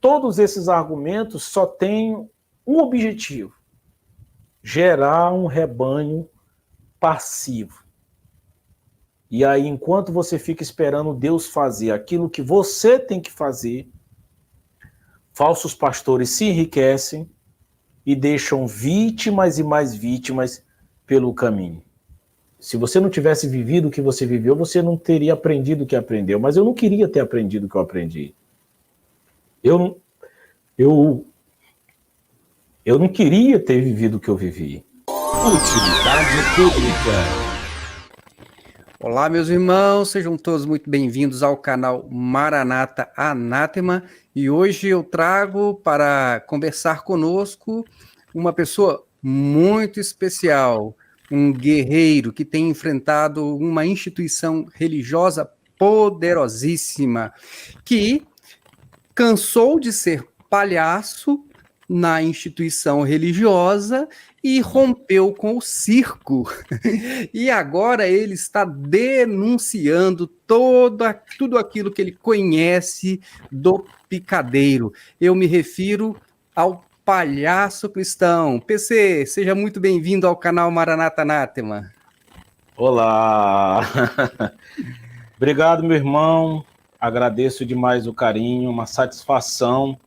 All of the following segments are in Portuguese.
todos esses argumentos só têm um objetivo: gerar um rebanho passivo. E aí, enquanto você fica esperando Deus fazer aquilo que você tem que fazer, falsos pastores se enriquecem e deixam vítimas e mais vítimas pelo caminho. Se você não tivesse vivido o que você viveu, você não teria aprendido o que aprendeu. Mas eu não queria ter aprendido o que eu aprendi. Eu não queria ter vivido o que eu vivi. Utilidade pública. Olá, meus irmãos, sejam todos muito bem-vindos ao canal Maranata Anátema. E hoje eu trago para conversar conosco uma pessoa muito especial, um guerreiro que tem enfrentado uma instituição religiosa poderosíssima, que cansou de ser palhaço na instituição religiosa e rompeu com o circo. E agora ele está denunciando tudo aquilo que ele conhece do picadeiro. Eu me refiro ao palhaço cristão. PC, seja muito bem-vindo ao canal Maranata Anátema. Olá! Obrigado, meu irmão. Agradeço demais o carinho, uma satisfação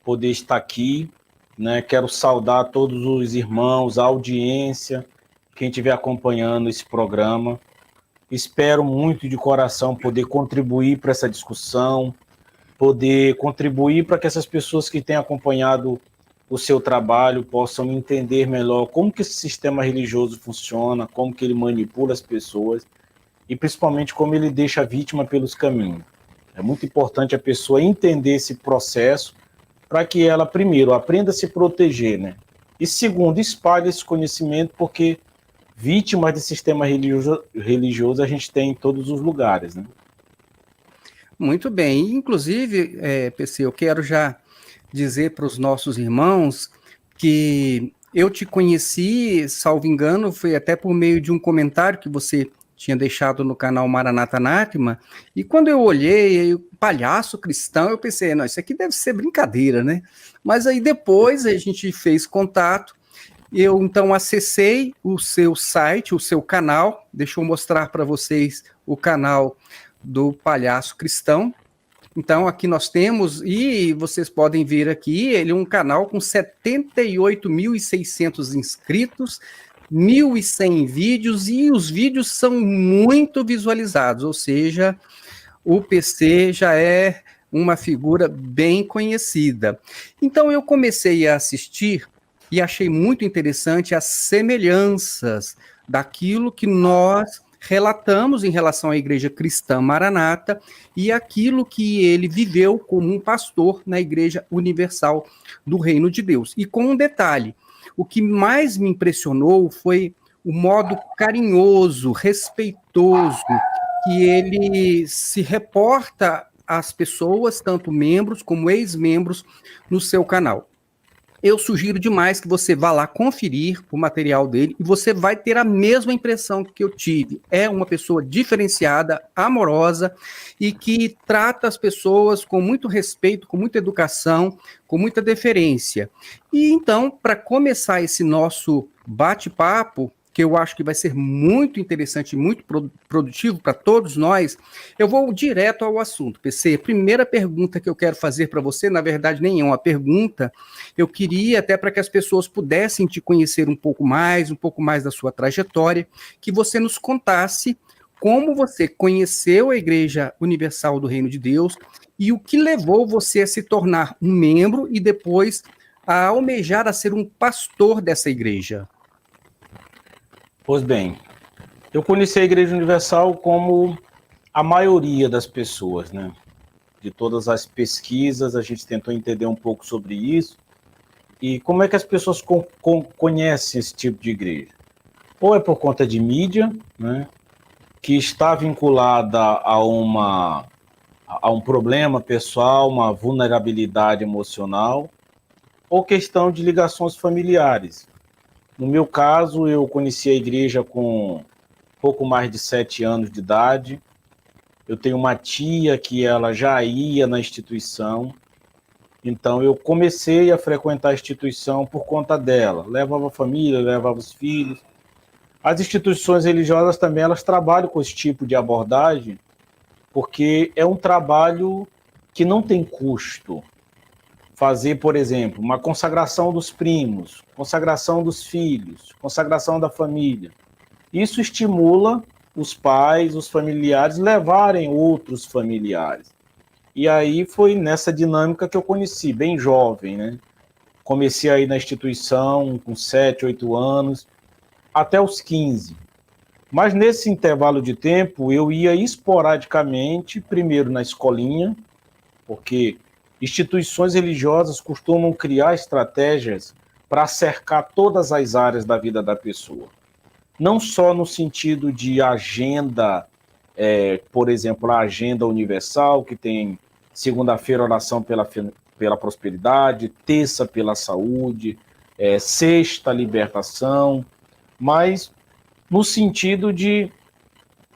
poder estar aqui, né? Quero saudar todos os irmãos, a audiência, quem estiver acompanhando esse programa. Espero muito de coração poder contribuir para essa discussão, poder contribuir para que essas pessoas que têm acompanhado o seu trabalho possam entender melhor como que esse sistema religioso funciona, como que ele manipula as pessoas e principalmente como ele deixa a vítima pelos caminhos. É muito importante a pessoa entender esse processo para que ela, primeiro, aprenda a se proteger, né? E segundo, espalhe esse conhecimento, porque vítimas de sistema religioso a gente tem em todos os lugares, né? Muito bem. Inclusive, PC, eu quero já dizer para os nossos irmãos que eu te conheci, salvo engano, foi até por meio de um comentário que você tinha deixado no canal Maranata Anátema, e quando eu olhei, o palhaço cristão, eu pensei, não, isso aqui deve ser brincadeira, né? Mas aí depois a gente fez contato, eu então acessei o seu site, o seu canal, deixa eu mostrar para vocês o canal do Palhaço Cristão. Então, aqui nós temos, e vocês podem ver aqui, ele é um canal com 78.600 inscritos, 1.100 vídeos, e os vídeos são muito visualizados, ou seja, o PC já é uma figura bem conhecida. Então, eu comecei a assistir e achei muito interessante as semelhanças daquilo que nós relatamos em relação à Igreja Cristã Maranata e aquilo que ele viveu como um pastor na Igreja Universal do Reino de Deus. E com um detalhe, o que mais me impressionou foi o modo carinhoso, respeitoso, que ele se reporta às pessoas, tanto membros como ex-membros, no seu canal. Eu sugiro demais que você vá lá conferir o material dele e você vai ter a mesma impressão que eu tive. É uma pessoa diferenciada, amorosa e que trata as pessoas com muito respeito, com muita educação, com muita deferência. E então, para começar esse nosso bate-papo, que eu acho que vai ser muito interessante e muito produtivo para todos nós, eu vou direto ao assunto. PC, a primeira pergunta que eu quero fazer para você, na verdade, nem é uma pergunta, eu queria, até para que as pessoas pudessem te conhecer um pouco mais da sua trajetória, que você nos contasse como você conheceu a Igreja Universal do Reino de Deus e o que levou você a se tornar um membro e depois a almejar a ser um pastor dessa igreja. Pois bem, eu conheci a Igreja Universal como a maioria das pessoas, né? De todas as pesquisas, a gente tentou entender um pouco sobre isso. E como é que as pessoas conhecem esse tipo de igreja? Ou é por conta de mídia, né? Que está vinculada a um problema pessoal, uma vulnerabilidade emocional, ou questão de ligações familiares. No meu caso, eu conheci a igreja com pouco mais de 7 anos de idade. Eu tenho uma tia que ela já ia na instituição Então, eu comecei a frequentar a instituição por conta dela. Levava a família, levava os filhos. As instituições religiosas também, elas trabalham com esse tipo de abordagem, porque é um trabalho que não tem custo. Fazer, por exemplo, uma consagração dos primos, consagração dos filhos, consagração da família. Isso estimula os pais, os familiares, levarem outros familiares. E aí foi nessa dinâmica que eu conheci, bem jovem, né? Comecei aí na instituição com 7, 8 anos, até os 15. Mas nesse intervalo de tempo, eu ia esporadicamente, primeiro na escolinha, porque instituições religiosas costumam criar estratégias para cercar todas as áreas da vida da pessoa. Não só no sentido de agenda, por exemplo, a agenda universal, que tem segunda-feira oração pela prosperidade, terça pela saúde, sexta libertação, mas no sentido de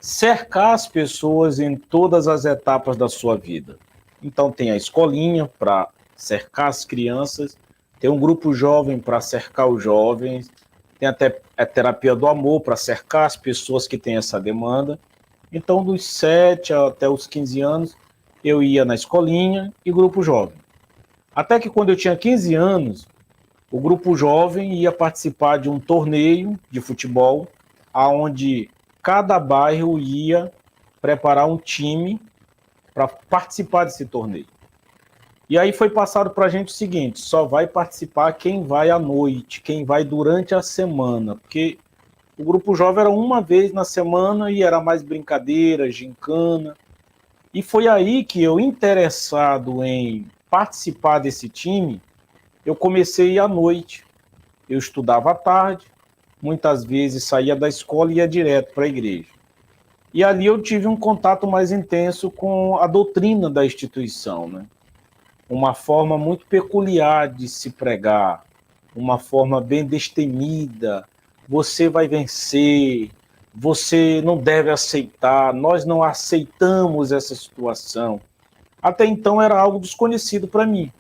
cercar as pessoas em todas as etapas da sua vida. Então tem a escolinha para cercar as crianças, tem um grupo jovem para cercar os jovens, tem até a terapia do amor para cercar as pessoas que têm essa demanda. Então, dos 7 até os 15 anos, eu ia na escolinha e grupo jovem. Até que quando eu tinha 15 anos, o grupo jovem ia participar de um torneio de futebol, onde cada bairro ia preparar um time para participar desse torneio. E aí foi passado para a gente o seguinte: só vai participar quem vai à noite, quem vai durante a semana, porque o grupo jovem era uma vez na semana e era mais brincadeira, gincana. E foi aí que eu, interessado em participar desse time, eu comecei a ir à noite. Eu estudava à tarde, muitas vezes saía da escola e ia direto para a igreja. E ali eu tive um contato mais intenso com a doutrina da instituição, né? Uma forma muito peculiar de se pregar, uma forma bem destemida. Você vai vencer, você não deve aceitar, nós não aceitamos essa situação. Até então era algo desconhecido para mim.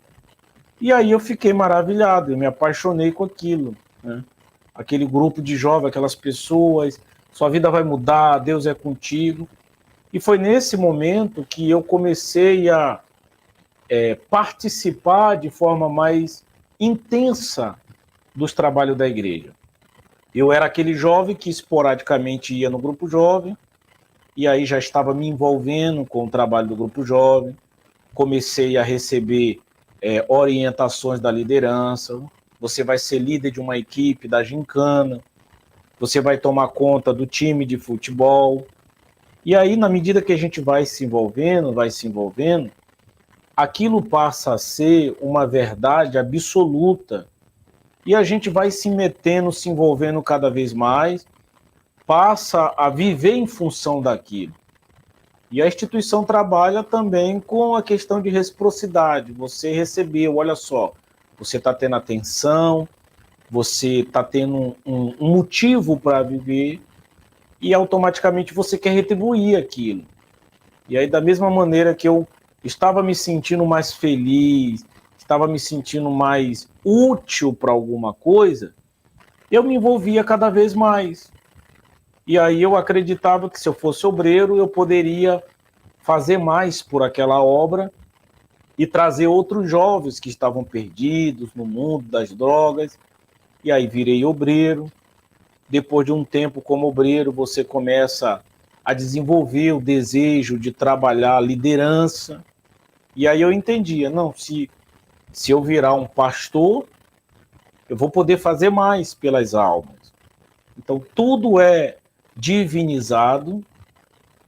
E aí eu fiquei maravilhado, eu me apaixonei com aquilo, né? Aquele grupo de jovens, aquelas pessoas, sua vida vai mudar, Deus é contigo. E foi nesse momento que eu comecei a participar de forma mais intensa dos trabalhos da igreja. Eu era aquele jovem que esporadicamente ia no grupo jovem, e aí já estava me envolvendo com o trabalho do grupo jovem, comecei a receber orientações da liderança. Você vai ser líder de uma equipe da gincana, você vai tomar conta do time de futebol. E aí, na medida que a gente vai se envolvendo, aquilo passa a ser uma verdade absoluta. E a gente vai se metendo, se envolvendo cada vez mais, passa a viver em função daquilo. E a instituição trabalha também com a questão de reciprocidade. Você recebeu, olha só, você está tendo atenção, você está tendo um motivo para viver e automaticamente você quer retribuir aquilo. E aí, da mesma maneira que eu estava me sentindo mais feliz, estava me sentindo mais útil para alguma coisa, eu me envolvia cada vez mais. E aí eu acreditava que se eu fosse obreiro, eu poderia fazer mais por aquela obra e trazer outros jovens que estavam perdidos no mundo das drogas. E aí virei obreiro. Depois de um tempo como obreiro, você começa a desenvolver o desejo de trabalhar a liderança. E aí eu entendia, não, se eu virar um pastor, eu vou poder fazer mais pelas almas. Então tudo é divinizado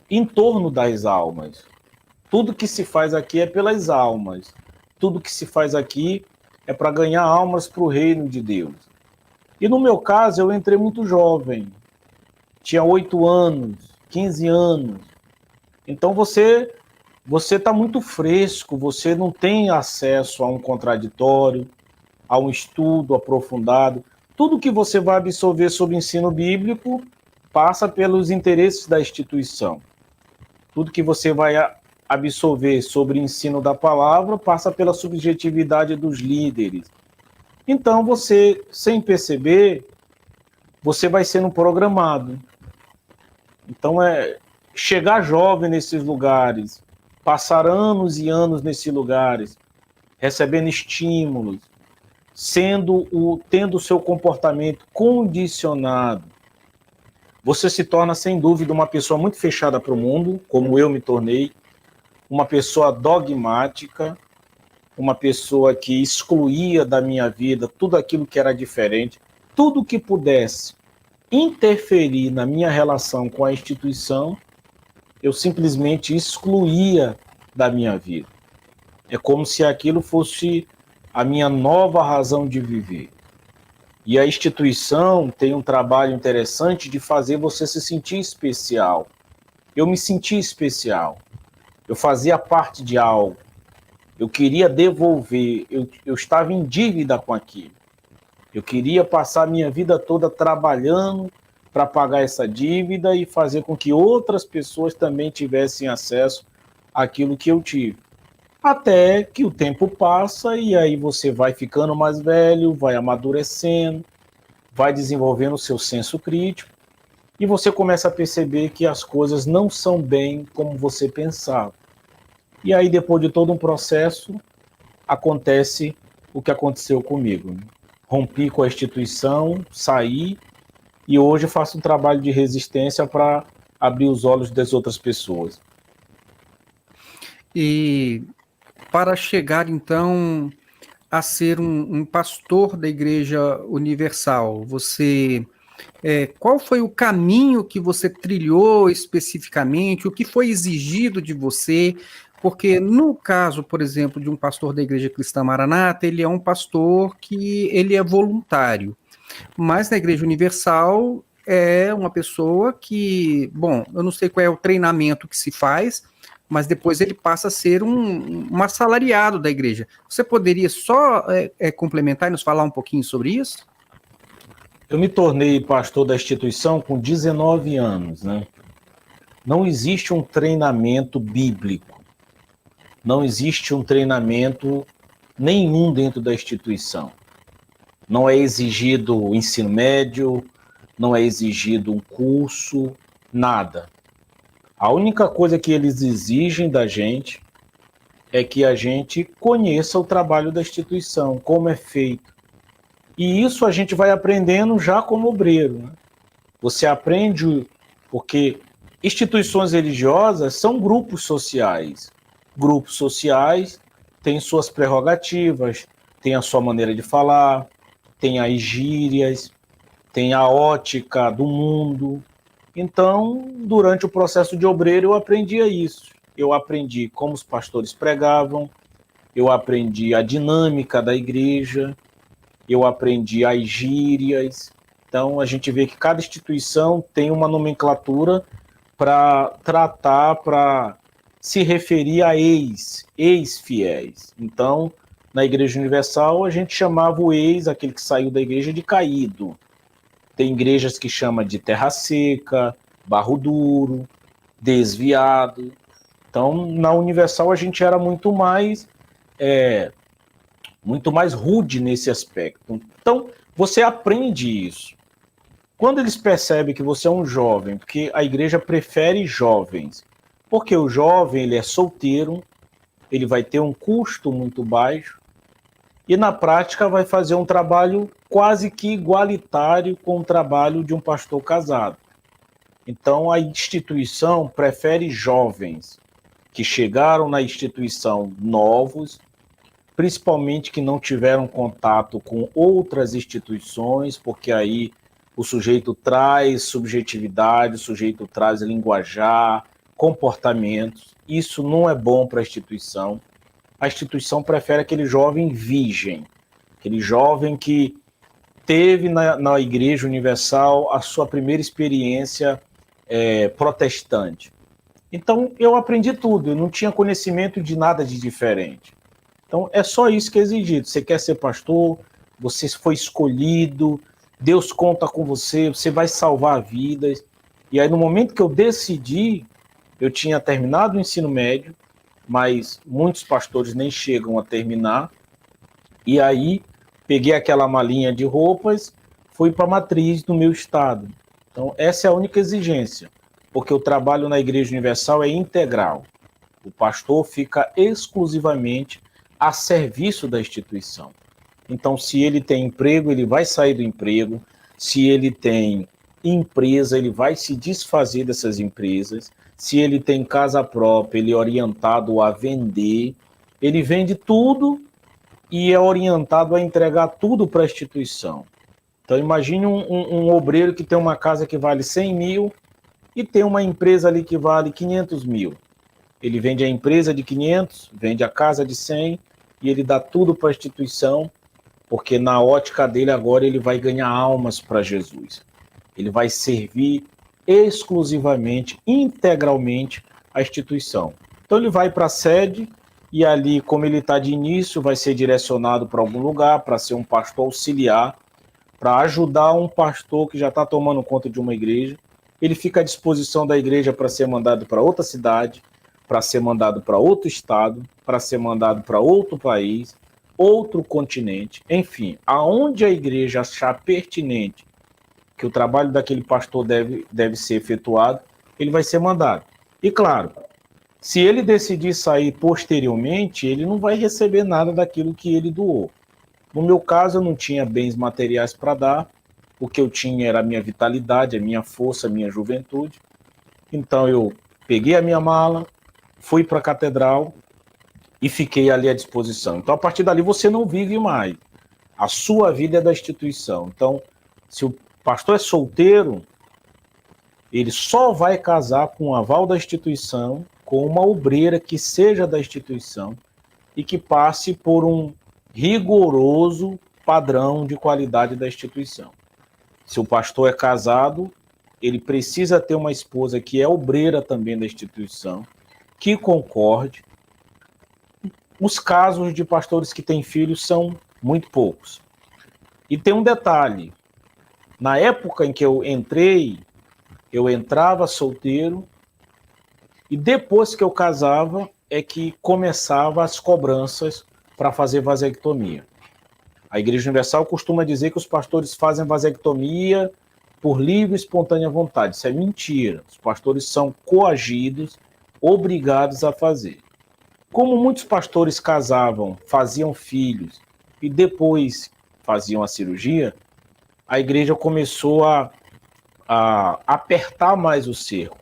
em torno das almas. Tudo que se faz aqui é pelas almas. Tudo que se faz aqui é para ganhar almas para o reino de Deus. E no meu caso, eu entrei muito jovem. Tinha 8 anos, 15 anos. Então você está muito fresco, você não tem acesso a um contraditório, a um estudo aprofundado. Tudo que você vai absorver sobre o ensino bíblico passa pelos interesses da instituição. Tudo que você vai absorver sobre o ensino da palavra passa pela subjetividade dos líderes. Então, você, sem perceber, você vai sendo programado. Então, chegar jovem nesses lugares, passar anos e anos nesses lugares, recebendo estímulos, tendo o seu comportamento condicionado, você se torna, sem dúvida, uma pessoa muito fechada para o mundo, como eu me tornei, uma pessoa dogmática, uma pessoa que excluía da minha vida tudo aquilo que era diferente, tudo que pudesse interferir na minha relação com a instituição, eu simplesmente excluía da minha vida. É como se aquilo fosse a minha nova razão de viver. E a instituição tem um trabalho interessante de fazer você se sentir especial. Eu me sentia especial. Eu fazia parte de algo. Eu queria devolver. Eu estava em dívida com aquilo. Eu queria passar a minha vida toda trabalhando para pagar essa dívida e fazer com que outras pessoas também tivessem acesso àquilo que eu tive. Até que o tempo passa e aí você vai ficando mais velho, vai amadurecendo, vai desenvolvendo o seu senso crítico e você começa a perceber que as coisas não são bem como você pensava. E aí, depois de todo um processo, acontece o que aconteceu comigo. Rompi com a instituição, saí e hoje faço um trabalho de resistência para abrir os olhos das outras pessoas. E para chegar, então, a ser um pastor da Igreja Universal, qual foi o caminho que você trilhou especificamente, o que foi exigido de você? Porque no caso, por exemplo, de um pastor da Igreja Cristã Maranata, ele é um pastor que ele é voluntário. Mas na Igreja Universal é uma pessoa que, bom, eu não sei qual é o treinamento que se faz, mas depois ele passa a ser um assalariado da igreja. Você poderia só complementar e nos falar um pouquinho sobre isso? Eu me tornei pastor da instituição com 19 anos, né? Não existe um treinamento bíblico. Não existe um treinamento nenhum dentro da instituição. Não é exigido o ensino médio, não é exigido um curso, nada. A única coisa que eles exigem da gente é que a gente conheça o trabalho da instituição, como é feito. E isso a gente vai aprendendo já como obreiro, né? Você aprende porque instituições religiosas são grupos sociais. Grupos sociais têm suas prerrogativas, têm a sua maneira de falar, têm as gírias, têm a ótica do mundo. Então, durante o processo de obreiro, eu aprendia isso. Eu aprendi como os pastores pregavam, eu aprendi a dinâmica da igreja, eu aprendi as gírias. Então, a gente vê que cada instituição tem uma nomenclatura para tratar, para se referir a ex-fiéis. Então, na Igreja Universal, a gente chamava o ex, aquele que saiu da igreja, de caído. Tem igrejas que chamam de terra seca, barro duro, desviado. Então, na Universal, a gente era muito mais rude nesse aspecto. Então, você aprende isso. Quando eles percebem que você é um jovem, porque a igreja prefere jovens, porque o jovem ele é solteiro, ele vai ter um custo muito baixo e na prática vai fazer um trabalho quase que igualitário com o trabalho de um pastor casado. Então a instituição prefere jovens que chegaram na instituição novos, principalmente que não tiveram contato com outras instituições, porque aí o sujeito traz subjetividade, o sujeito traz linguajar, comportamentos. Isso não é bom para a instituição. A instituição prefere aquele jovem virgem, aquele jovem que teve na Igreja Universal a sua primeira experiência protestante. Então, eu aprendi tudo, eu não tinha conhecimento de nada de diferente. Então, é só isso que é exigido. Você quer ser pastor, você foi escolhido, Deus conta com você, você vai salvar vidas. E aí, no momento que eu decidi, eu tinha terminado o ensino médio, mas muitos pastores nem chegam a terminar. E aí, peguei aquela malinha de roupas, fui para a matriz do meu estado. Então, essa é a única exigência, porque o trabalho na Igreja Universal é integral. O pastor fica exclusivamente a serviço da instituição. Então, se ele tem emprego, ele vai sair do emprego. Se ele tem empresa, ele vai se desfazer dessas empresas. Se ele tem casa própria, ele é orientado a vender. Ele vende tudo e é orientado a entregar tudo para a instituição. Então, imagine um obreiro que tem uma casa que vale 100 mil e tem uma empresa ali que vale 500 mil. Ele vende a empresa de 500, vende a casa de 100 e ele dá tudo para a instituição, porque na ótica dele agora ele vai ganhar almas para Jesus. Ele vai servir exclusivamente, integralmente a instituição. Então ele vai para a sede e ali, como ele está de início, vai ser direcionado para algum lugar para ser um pastor auxiliar, para ajudar um pastor que já está tomando conta de uma igreja. Ele fica à disposição da igreja para ser mandado para outra cidade, para ser mandado para outro estado, para ser mandado para outro país, outro continente, enfim, aonde a igreja achar pertinente que o trabalho daquele pastor deve ser efetuado, ele vai ser mandado. E claro, se ele decidir sair posteriormente, ele não vai receber nada daquilo que ele doou. No meu caso, eu não tinha bens materiais para dar, o que eu tinha era a minha vitalidade, a minha força, a minha juventude. Então eu peguei a minha mala, fui para a catedral e fiquei ali à disposição. Então, a partir dali, você não vive mais. A sua vida é da instituição. Então, se o pastor é solteiro, ele só vai casar com o aval da instituição, com uma obreira que seja da instituição e que passe por um rigoroso padrão de qualidade da instituição. Se o pastor é casado, ele precisa ter uma esposa que é obreira também da instituição, que concorde. Os casos de pastores que têm filhos são muito poucos. E tem um detalhe. Na época em que eu entrei, eu entrava solteiro e depois que eu casava é que começava as cobranças para fazer vasectomia. A Igreja Universal costuma dizer que os pastores fazem vasectomia por livre e espontânea vontade. Isso é mentira. Os pastores são coagidos, obrigados a fazer. Como muitos pastores casavam, faziam filhos e depois faziam a cirurgia, a igreja começou a apertar mais o cerco.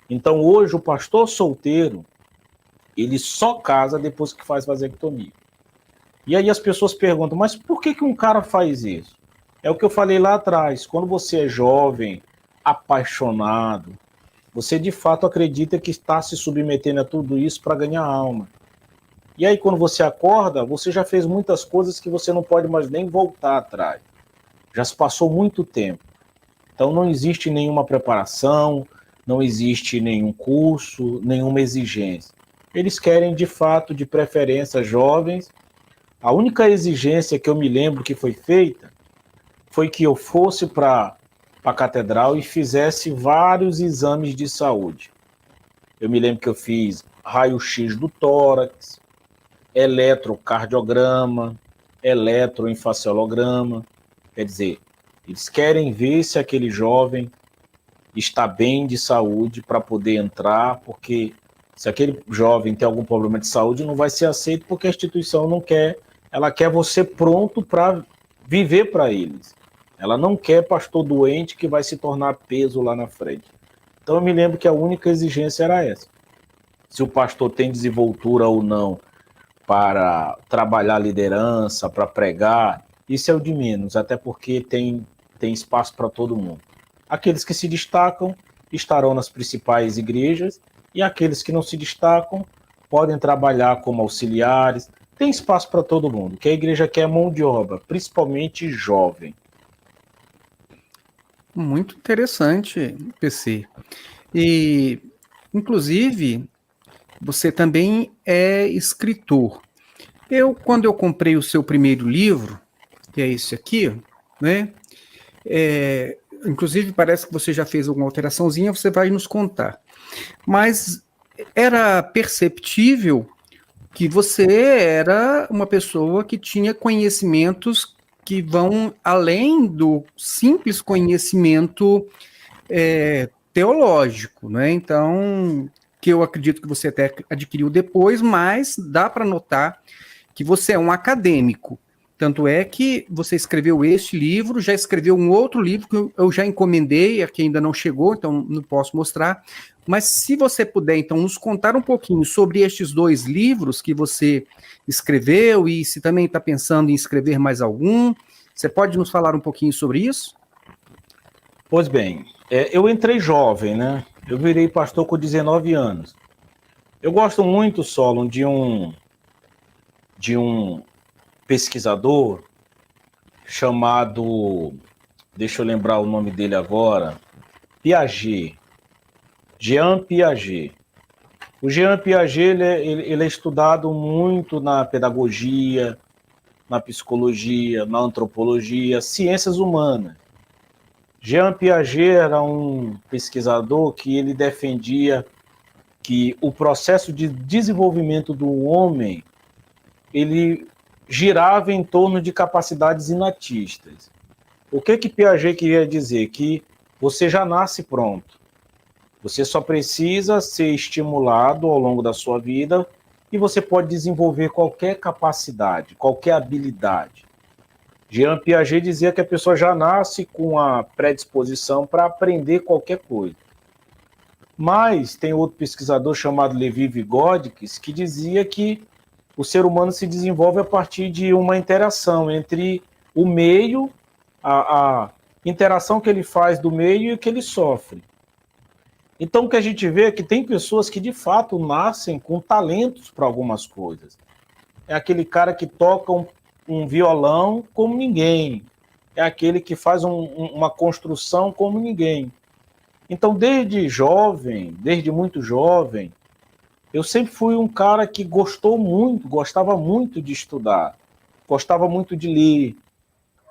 Então hoje o pastor solteiro, ele só casa depois que faz vasectomia. E aí as pessoas perguntam, mas por que um cara faz isso? É o que eu falei lá atrás, quando você é jovem, apaixonado, você de fato acredita que está se submetendo a tudo isso para ganhar alma. E aí quando você acorda, você já fez muitas coisas que você não pode mais nem voltar atrás. Já se passou muito tempo. Então não existe nenhuma preparação, não existe nenhum curso, nenhuma exigência. Eles querem de fato, de preferência, jovens. A única exigência que eu me lembro que foi feita foi que eu fosse para a catedral e fizesse vários exames de saúde. Eu me lembro que eu fiz raio-x do tórax, eletrocardiograma, eletroencefalograma. Quer dizer, eles querem ver se aquele jovem está bem de saúde para poder entrar, porque se aquele jovem tem algum problema de saúde, não vai ser aceito porque a instituição não quer, ela quer você pronto para viver para eles. Ela não quer pastor doente que vai se tornar peso lá na frente. Então eu me lembro que a única exigência era essa. Se o pastor tem desenvoltura ou não para trabalhar liderança, para pregar, isso é o de menos, até porque tem espaço para todo mundo. Aqueles que se destacam estarão nas principais igrejas e aqueles que não se destacam podem trabalhar como auxiliares. Tem espaço para todo mundo, que a igreja quer mão de obra, principalmente jovem. Muito interessante, PC. E, inclusive, você também é escritor. Quando eu comprei o seu primeiro livro, que é esse aqui, né? Inclusive, parece que você já fez alguma alteraçãozinha, você vai nos contar. Mas era perceptível que você era uma pessoa que tinha conhecimentos que vão além do simples conhecimento teológico, né? Então, que eu acredito que você até adquiriu depois, mas dá para notar que você é um acadêmico. Tanto é que você escreveu este livro, já escreveu um outro livro que eu já encomendei, aqui ainda não chegou, então não posso mostrar. Mas se você puder, então, nos contar um pouquinho sobre estes 2 livros que você escreveu e se também está pensando em escrever mais algum, você pode nos falar um pouquinho sobre isso? Pois bem, eu entrei jovem, né? Eu virei pastor com 19 anos. Eu gosto muito, Solon, de um pesquisador chamado, deixa eu lembrar o nome dele agora, Piaget, Jean Piaget. O Jean Piaget ele é estudado muito na pedagogia, na psicologia, na antropologia, ciências humanas. Jean Piaget era um pesquisador que ele defendia que o processo de desenvolvimento do homem ele girava em torno de capacidades inatistas. O que Piaget queria dizer? Que você já nasce pronto. Você só precisa ser estimulado ao longo da sua vida e você pode desenvolver qualquer capacidade, qualquer habilidade. Jean Piaget dizia que a pessoa já nasce com a predisposição para aprender qualquer coisa. Mas tem outro pesquisador chamado Levi Vygotsky que dizia que o ser humano se desenvolve a partir de uma interação entre o meio, a interação que ele faz do meio e o que ele sofre. Então o que a gente vê é que tem pessoas que de fato nascem com talentos para algumas coisas. É aquele cara que toca um violão como ninguém. É aquele que faz uma construção como ninguém. Então desde jovem, desde muito jovem, eu sempre fui um cara que gostava muito de estudar, gostava muito de ler.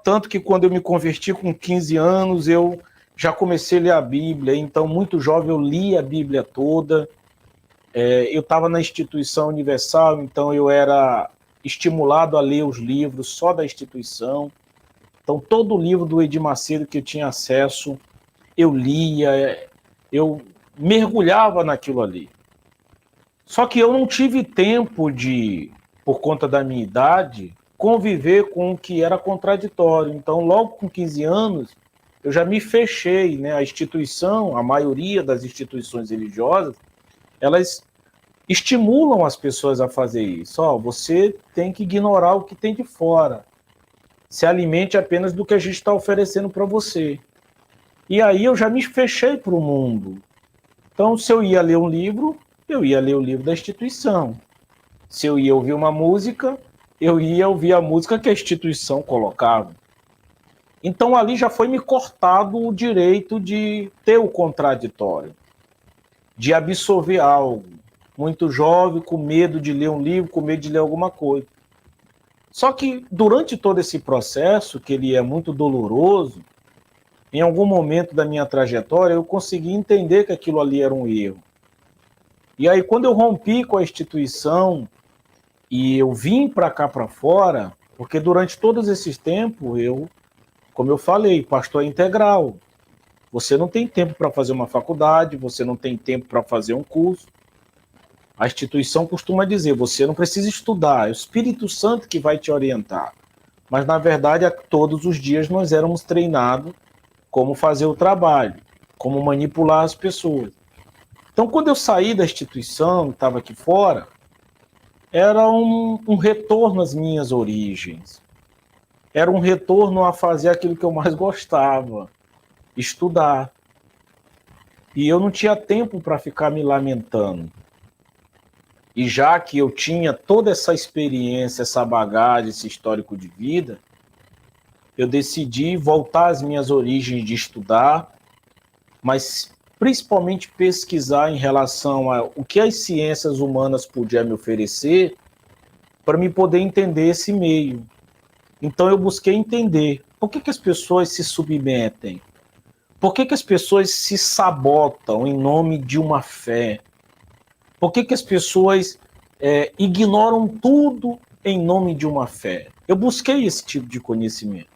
Tanto que quando eu me converti com 15 anos, eu já comecei a ler a Bíblia. Então, muito jovem, eu li a Bíblia toda. Eu estava na instituição universal, então eu era estimulado a ler os livros só da instituição. Então, todo o livro do Edir Macedo que eu tinha acesso, eu lia, eu mergulhava naquilo ali. Só que eu não tive tempo de, por conta da minha idade, conviver com o que era contraditório. Então, logo com 15 anos, eu já me fechei, né? A instituição, a maioria das instituições religiosas, elas estimulam as pessoas a fazer isso. Você tem que ignorar o que tem de fora. Se alimente apenas do que a gente está oferecendo para você. E aí eu já me fechei para o mundo. Então, se eu ia ler um livro, eu ia ler o livro da instituição. Se eu ia ouvir uma música, eu ia ouvir a música que a instituição colocava. Então ali já foi me cortado o direito de ter o contraditório, de absorver algo. Muito jovem, com medo de ler um livro, com medo de ler alguma coisa. Só que durante todo esse processo, que ele é muito doloroso, em algum momento da minha trajetória, eu consegui entender que aquilo ali era um erro. E aí, quando eu rompi com a instituição e eu vim para cá para fora, porque durante todos esses tempos, como eu falei, pastor é integral. Você não tem tempo para fazer uma faculdade, você não tem tempo para fazer um curso. A instituição costuma dizer, você não precisa estudar, é o Espírito Santo que vai te orientar. Mas, na verdade, todos os dias nós éramos treinados como fazer o trabalho, como manipular as pessoas. Então, quando eu saí da instituição, estava aqui fora, era um retorno às minhas origens. Era um retorno a fazer aquilo que eu mais gostava, estudar. E eu não tinha tempo para ficar me lamentando. E já que eu tinha toda essa experiência, essa bagagem, esse histórico de vida, eu decidi voltar às minhas origens de estudar, mas principalmente pesquisar em relação a o que as ciências humanas podiam me oferecer para me poder entender esse meio. Então eu busquei entender por que as pessoas se submetem, por que as pessoas se sabotam em nome de uma fé, Por que que as pessoas ignoram tudo em nome de uma fé? Eu busquei esse tipo de conhecimento.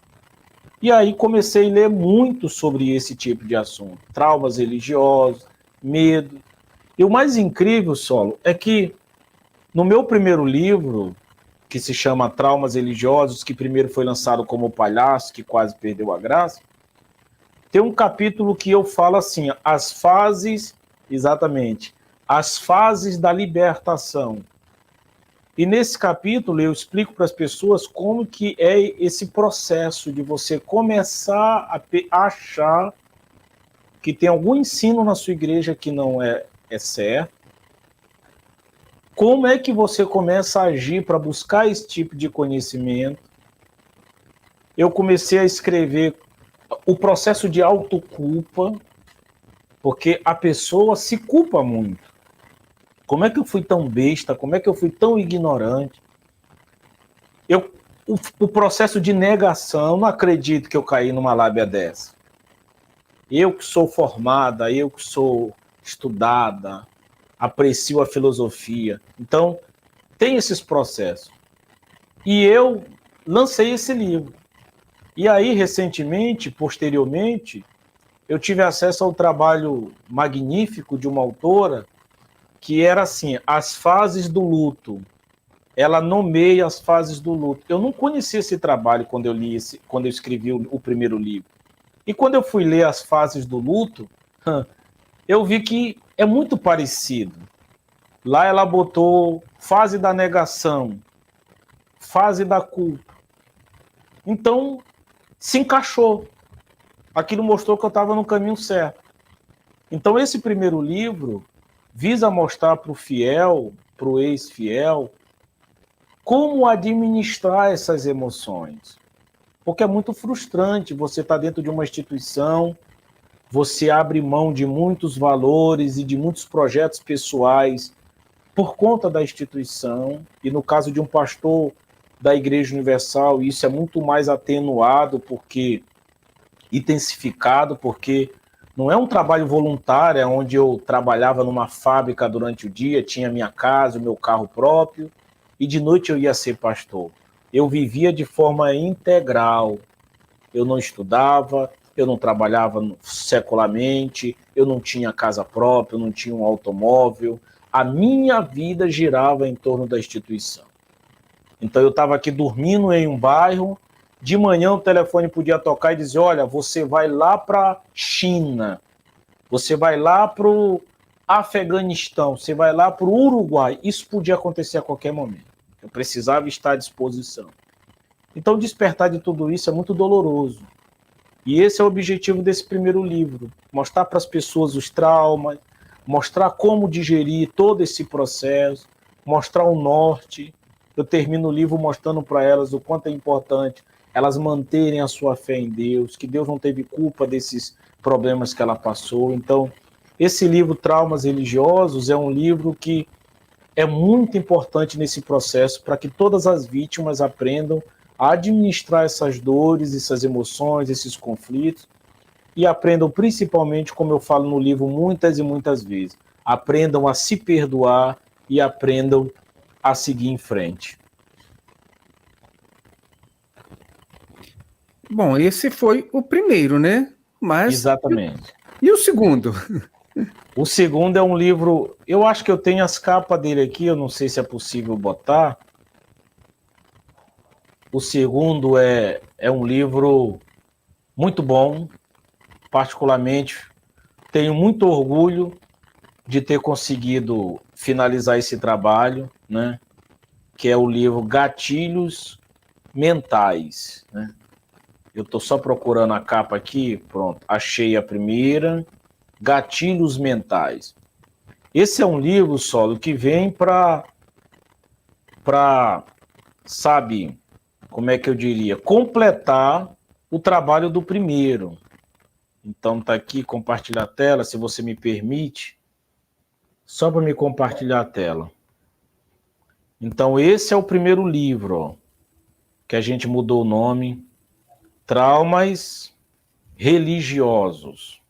E aí comecei a ler muito sobre esse tipo de assunto. Traumas religiosos, medo. E o mais incrível, Solo, é que no meu primeiro livro, que se chama Traumas Religiosos, que primeiro foi lançado como Palhaço, que quase perdeu a graça, tem um capítulo que eu falo assim, as fases, exatamente, as fases da libertação. E nesse capítulo eu explico para as pessoas como que é esse processo de você começar a achar que tem algum ensino na sua igreja que não é certo. Como é que você começa a agir para buscar esse tipo de conhecimento? Eu comecei a escrever o processo de autoculpa, porque a pessoa se culpa muito. Como é que eu fui tão besta? Como é que eu fui tão ignorante? O processo de negação, não acredito que eu caí numa lábia dessa. Eu que sou formada, eu que sou estudada, aprecio a filosofia. Então, tem esses processos. E eu lancei esse livro. E aí, recentemente, posteriormente, eu tive acesso ao trabalho magnífico de uma autora que era assim, as fases do luto. Ela nomeia as fases do luto. Eu não conhecia esse trabalho quando eu escrevi o primeiro livro. E quando eu fui ler as fases do luto, eu vi que é muito parecido. Lá ela botou fase da negação, fase da culpa. Então, se encaixou. Aquilo mostrou que eu estava no caminho certo. Então, esse primeiro livro visa mostrar para o fiel, para o ex-fiel, como administrar essas emoções. Porque é muito frustrante você estar dentro de uma instituição, você abre mão de muitos valores e de muitos projetos pessoais por conta da instituição, e no caso de um pastor da Igreja Universal, isso é muito mais atenuado, porque intensificado, porque não é um trabalho voluntário, onde eu trabalhava numa fábrica durante o dia, tinha minha casa, o meu carro próprio, e de noite eu ia ser pastor. Eu vivia de forma integral. Eu não estudava, eu não trabalhava secularmente, eu não tinha casa própria, eu não tinha um automóvel. A minha vida girava em torno da instituição. Então eu estava aqui dormindo em um bairro, de manhã o telefone podia tocar e dizer, olha, você vai lá para a China, você vai lá para o Afeganistão, você vai lá para o Uruguai. Isso podia acontecer a qualquer momento. Eu precisava estar à disposição. Então despertar de tudo isso é muito doloroso. E esse é o objetivo desse primeiro livro, mostrar para as pessoas os traumas, mostrar como digerir todo esse processo, mostrar o norte. Eu termino o livro mostrando para elas o quanto é importante elas manterem a sua fé em Deus, que Deus não teve culpa desses problemas que ela passou. Então, esse livro, Traumas Religiosos, é um livro que é muito importante nesse processo para que todas as vítimas aprendam a administrar essas dores, essas emoções, esses conflitos, e aprendam principalmente, como eu falo no livro muitas e muitas vezes, aprendam a se perdoar e aprendam a seguir em frente. Bom, esse foi o primeiro, né? Mas Exatamente. E o segundo? O segundo é um livro, eu acho que eu tenho as capas dele aqui, eu não sei se é possível botar. O segundo é um livro muito bom, particularmente tenho muito orgulho de ter conseguido finalizar esse trabalho, né? Que é o livro Gatilhos Mentais, né? Eu estou só procurando a capa aqui, pronto, achei a primeira, Gatilhos Mentais. Esse é um livro, Solo, que vem para, sabe, como é que eu diria, completar o trabalho do primeiro. Então tá aqui, compartilhar a tela, se você me permite, só para me compartilhar a tela. Então esse é o primeiro livro, ó, que a gente mudou o nome, Traumas Religiosos.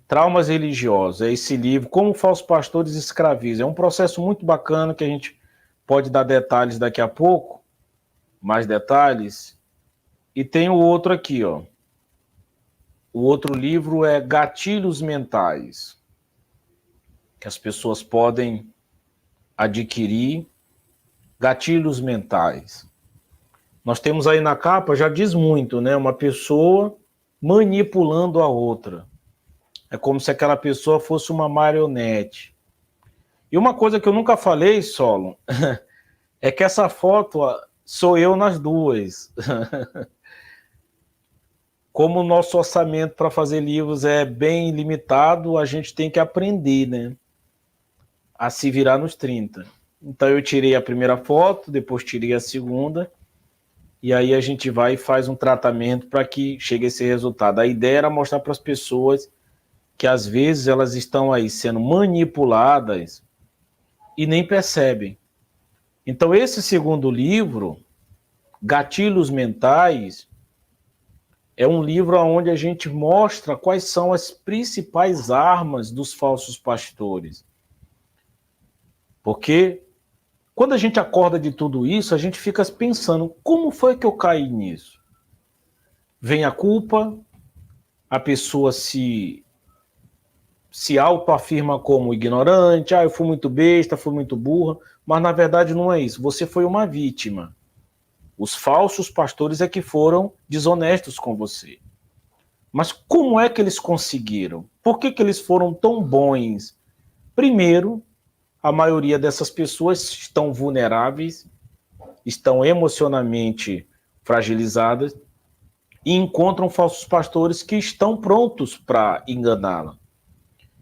Traumas Religiosos, é esse livro, Como Falsos Pastores Escravizam. É um processo muito bacana que a gente pode dar detalhes daqui a pouco, mais detalhes. E tem o outro aqui, ó. O outro livro é Gatilhos Mentais, que as pessoas podem adquirir. Gatilhos mentais. Nós temos aí na capa, já diz muito, né? Uma pessoa manipulando a outra. É como se aquela pessoa fosse uma marionete. E uma coisa que eu nunca falei, Solon, é que essa foto sou eu nas duas. Como o nosso orçamento para fazer livros é bem limitado, a gente tem que aprender, né? A se virar nos 30. Então eu tirei a primeira foto, depois tirei a segunda, e aí a gente vai e faz um tratamento para que chegue esse resultado. A ideia era mostrar para as pessoas que às vezes elas estão aí sendo manipuladas e nem percebem. Então esse segundo livro, Gatilhos Mentais, é um livro onde a gente mostra quais são as principais armas dos falsos pastores. Porque quando a gente acorda de tudo isso, a gente fica pensando, como foi que eu caí nisso? Vem a culpa, a pessoa se autoafirma como ignorante, eu fui muito besta, fui muito burra, mas na verdade não é isso, você foi uma vítima. Os falsos pastores é que foram desonestos com você. Mas como é que eles conseguiram? Por que eles foram tão bons? Primeiro, a maioria dessas pessoas estão vulneráveis, estão emocionalmente fragilizadas e encontram falsos pastores que estão prontos para enganá-la.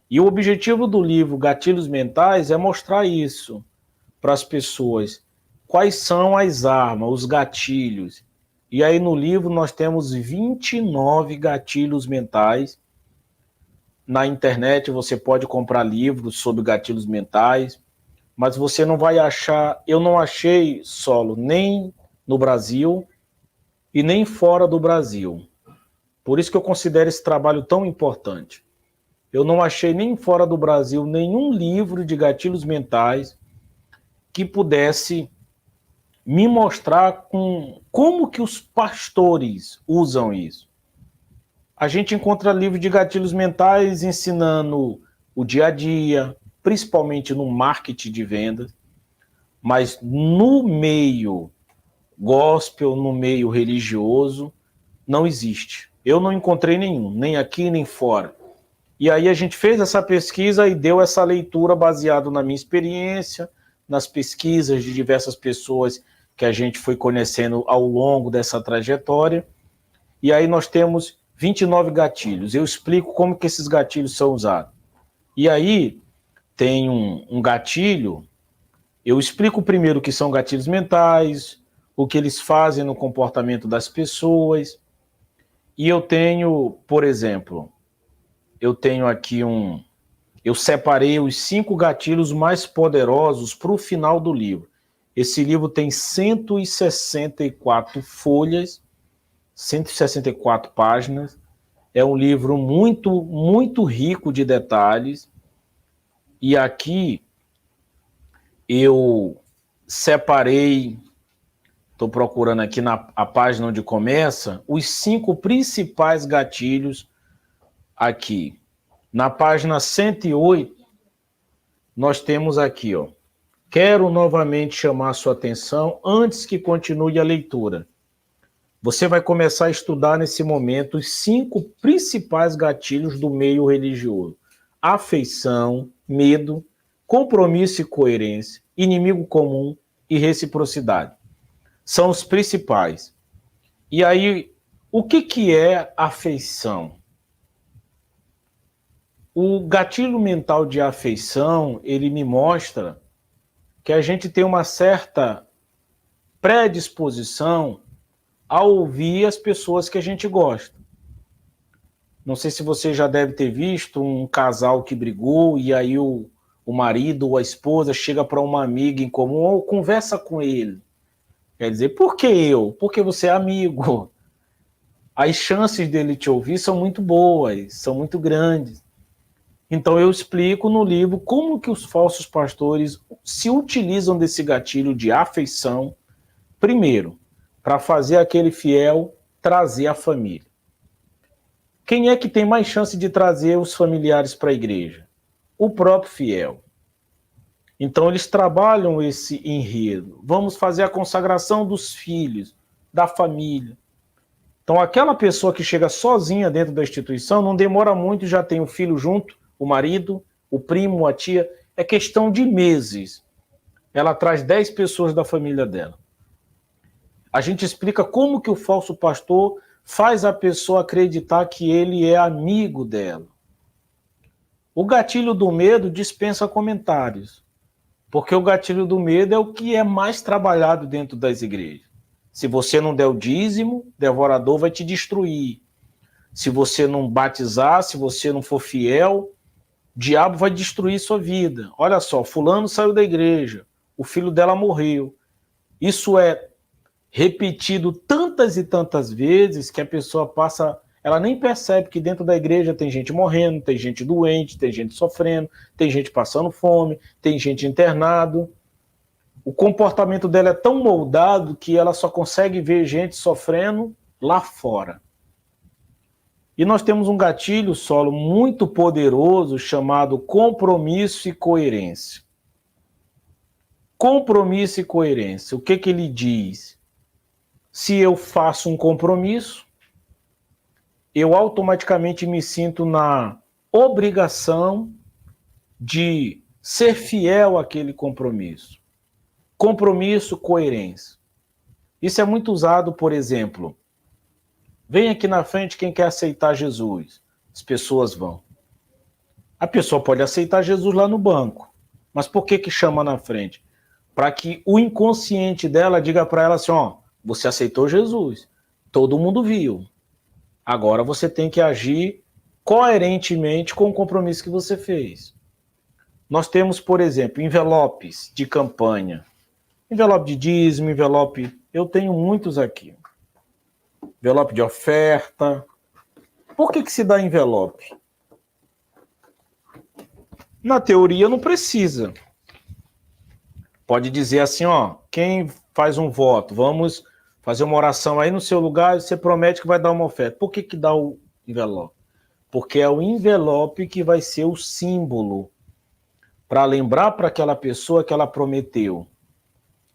E o objetivo do livro Gatilhos Mentais é mostrar isso para as pessoas. Quais são as armas, os gatilhos? E aí no livro nós temos 29 gatilhos mentais. Na internet você pode comprar livros sobre gatilhos mentais, mas você não vai achar, eu não achei, Solo, nem no Brasil e nem fora do Brasil. Por isso que eu considero esse trabalho tão importante. Eu não achei nem fora do Brasil nenhum livro de gatilhos mentais que pudesse me mostrar como que os pastores usam isso. A gente encontra livros de gatilhos mentais ensinando o dia a dia, principalmente no marketing de vendas, mas no meio gospel, no meio religioso, não existe. Eu não encontrei nenhum, nem aqui nem fora. E aí a gente fez essa pesquisa e deu essa leitura baseado na minha experiência, nas pesquisas de diversas pessoas que a gente foi conhecendo ao longo dessa trajetória. E aí nós temos 29 gatilhos. Eu explico como que esses gatilhos são usados. E aí tem um gatilho, eu explico primeiro o que são gatilhos mentais, o que eles fazem no comportamento das pessoas. E eu tenho, por exemplo, eu tenho aqui eu separei os 5 gatilhos mais poderosos para o final do livro. Esse livro tem 164 folhas, 164 páginas. É um livro muito, muito rico de detalhes. E aqui eu separei, estou procurando aqui a página onde começa, os 5 principais gatilhos aqui. Na página 108, nós temos aqui, ó. Quero novamente chamar sua atenção antes que continue a leitura. Você vai começar a estudar nesse momento os 5 principais gatilhos do meio religioso. Afeição, medo, compromisso e coerência, inimigo comum e reciprocidade. São os principais. E aí, o que é afeição? O gatilho mental de afeição, ele me mostra que a gente tem uma certa predisposição a ouvir as pessoas que a gente gosta. Não sei se você já deve ter visto um casal que brigou e aí o marido ou a esposa chega para uma amiga em comum ou conversa com ele. Quer dizer, por que eu? Porque você é amigo. As chances dele te ouvir são muito boas, são muito grandes. Então eu explico no livro como que os falsos pastores se utilizam desse gatilho de afeição, primeiro, para fazer aquele fiel trazer a família. Quem é que tem mais chance de trazer os familiares para a igreja? O próprio fiel. Então eles trabalham esse enredo. Vamos fazer a consagração dos filhos, da família. Então aquela pessoa que chega sozinha dentro da instituição, não demora muito, já tem o filho junto, o marido, o primo, a tia. É questão de meses. Ela traz 10 pessoas da família dela. A gente explica como que o falso pastor faz a pessoa acreditar que ele é amigo dela. O gatilho do medo dispensa comentários, porque o gatilho do medo é o que é mais trabalhado dentro das igrejas. Se você não der o dízimo, o devorador vai te destruir. Se você não batizar, se você não for fiel, o diabo vai destruir sua vida. Olha só, fulano saiu da igreja, o filho dela morreu. Isso é repetido tantas e tantas vezes que a pessoa passa, ela nem percebe que dentro da igreja tem gente morrendo, tem gente doente, tem gente sofrendo, tem gente passando fome, tem gente internado. O comportamento dela é tão moldado que ela só consegue ver gente sofrendo lá fora. E nós temos um gatilho, Solo, muito poderoso chamado compromisso e coerência. Compromisso e coerência. O que que ele diz? Se eu faço um compromisso, eu automaticamente me sinto na obrigação de ser fiel àquele compromisso. Compromisso, coerência. Isso é muito usado, por exemplo, vem aqui na frente quem quer aceitar Jesus. As pessoas vão. A pessoa pode aceitar Jesus lá no banco, mas por que que chama na frente? Para que o inconsciente dela diga para ela assim, ó, você aceitou Jesus, todo mundo viu. Agora você tem que agir coerentemente com o compromisso que você fez. Nós temos, por exemplo, envelopes de campanha. Envelope de dízimo, envelope... Eu tenho muitos aqui. Envelope de oferta. Por que que se dá envelope? Na teoria não precisa. Pode dizer assim, ó, quem faz um voto, vamos fazer uma oração aí no seu lugar, você promete que vai dar uma oferta. Por que que dá o envelope? Porque é o envelope que vai ser o símbolo para lembrar para aquela pessoa que ela prometeu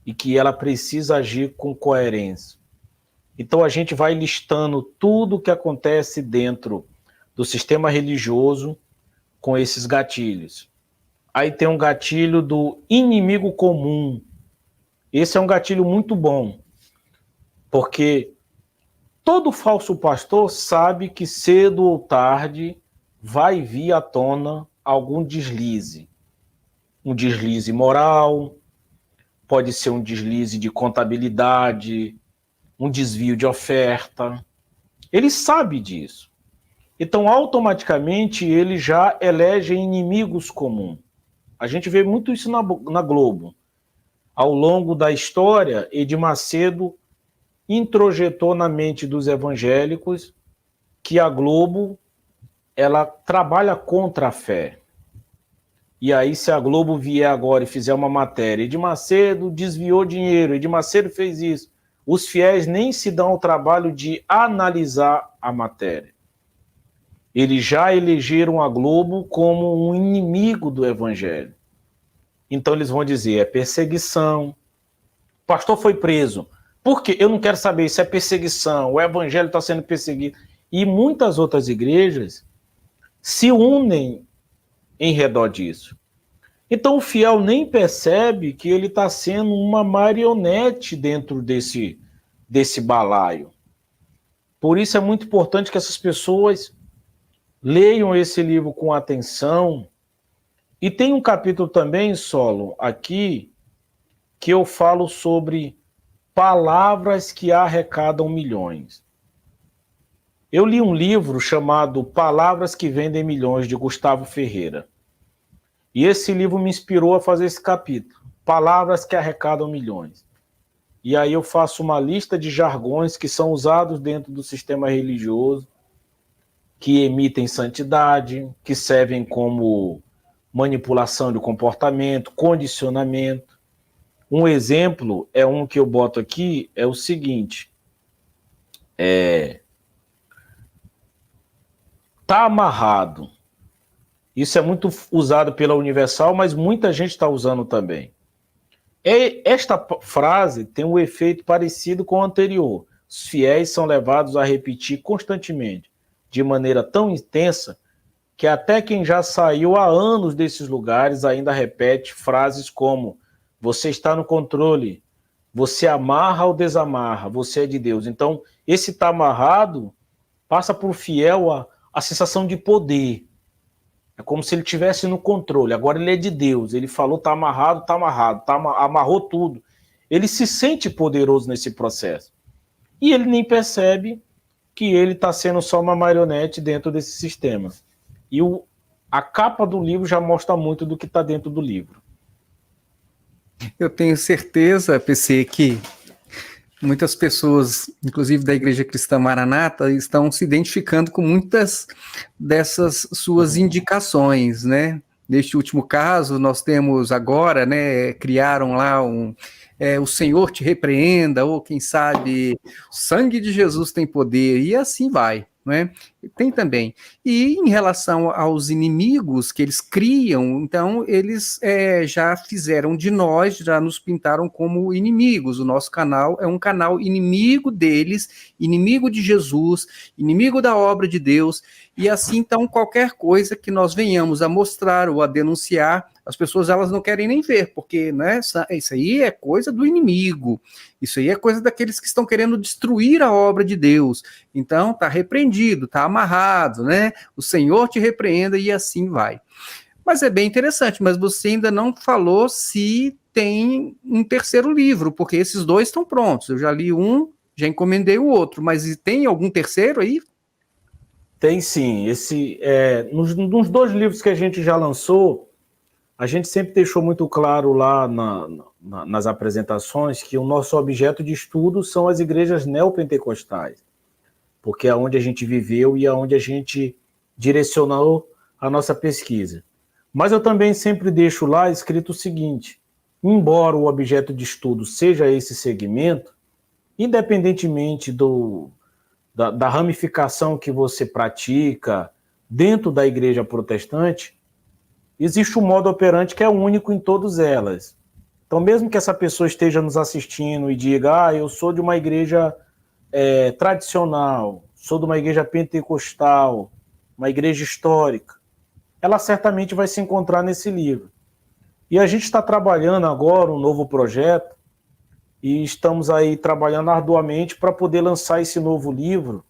e que ela precisa agir com coerência. Então a gente vai listando tudo o que acontece dentro do sistema religioso com esses gatilhos. Aí tem um gatilho do inimigo comum. Esse é um gatilho muito bom, porque todo falso pastor sabe que cedo ou tarde vai vir à tona algum deslize. Um deslize moral, pode ser um deslize de contabilidade, um desvio de oferta. Ele sabe disso. Então, automaticamente, ele já elege inimigos comuns. A gente vê muito isso na Globo. Ao longo da história, Edir Macedo introjetou na mente dos evangélicos que a Globo ela trabalha contra a fé. E aí, se a Globo vier agora e fizer uma matéria, Edir Macedo desviou dinheiro, Edir Macedo fez isso, os fiéis nem se dão ao trabalho de analisar a matéria. Eles já elegeram a Globo como um inimigo do evangelho. Então eles vão dizer, é perseguição. O pastor foi preso. Por quê? Eu não quero saber, isso é perseguição, o evangelho está sendo perseguido. E muitas outras igrejas se unem em redor disso. Então o fiel nem percebe que ele está sendo uma marionete dentro desse balaio. Por isso é muito importante que essas pessoas leiam esse livro com atenção. E tem um capítulo também, Solo, aqui, que eu falo sobre palavras que arrecadam milhões. Eu li um livro chamado Palavras que Vendem Milhões, de Gustavo Ferreira. E esse livro me inspirou a fazer esse capítulo. Palavras que arrecadam milhões. E aí eu faço uma lista de jargões que são usados dentro do sistema religioso que emitem santidade, que servem como manipulação de comportamento, condicionamento. Um exemplo é um que eu boto aqui, é o seguinte, tá amarrado. Isso é muito usado pela Universal, mas muita gente está usando também. Esta frase tem um efeito parecido com o anterior. Os fiéis são levados a repetir constantemente, de maneira tão intensa, que até quem já saiu há anos desses lugares ainda repete frases como: você está no controle, você amarra ou desamarra, você é de Deus. Então, esse tá amarrado passa por fiel a sensação de poder. É como se ele estivesse no controle. Agora ele é de Deus. Ele falou, tá amarrado, amarrou tudo. Ele se sente poderoso nesse processo. E ele nem percebe que ele está sendo só uma marionete dentro desse sistema. E a capa do livro já mostra muito do que está dentro do livro. Eu tenho certeza, PC, que muitas pessoas, inclusive da Igreja Cristã Maranata, estão se identificando com muitas dessas suas indicações, né? Neste último caso, nós temos agora, né, criaram lá o Senhor te repreenda, ou quem sabe, o sangue de Jesus tem poder, e assim vai. Né? Tem também. E em relação aos inimigos que eles criam, então eles já fizeram de nós, já nos pintaram como inimigos. O nosso canal é um canal inimigo deles, inimigo de Jesus, inimigo da obra de Deus, e assim, então, qualquer coisa que nós venhamos a mostrar ou a denunciar, as pessoas elas não querem nem ver, porque né, isso aí é coisa do inimigo, isso aí é coisa daqueles que estão querendo destruir a obra de Deus. Então, está repreendido, está amarrado, né? O Senhor te repreenda e assim vai. Mas é bem interessante, mas você ainda não falou se tem um terceiro livro, porque esses dois estão prontos. Eu já li um, já encomendei o outro, mas tem algum terceiro aí? Tem sim. Nos 2 livros que a gente já lançou, a gente sempre deixou muito claro lá nas apresentações que o nosso objeto de estudo são as igrejas neopentecostais, porque é onde a gente viveu e é onde a gente direcionou a nossa pesquisa. Mas eu também sempre deixo lá escrito o seguinte: embora o objeto de estudo seja esse segmento, independentemente da ramificação que você pratica dentro da igreja protestante, existe um modo operante que é único em todas elas. Então, mesmo que essa pessoa esteja nos assistindo e diga, eu sou de uma igreja tradicional, sou de uma igreja pentecostal, uma igreja histórica, ela certamente vai se encontrar nesse livro. E a gente está trabalhando agora um novo projeto, e estamos aí trabalhando arduamente para poder lançar esse novo livro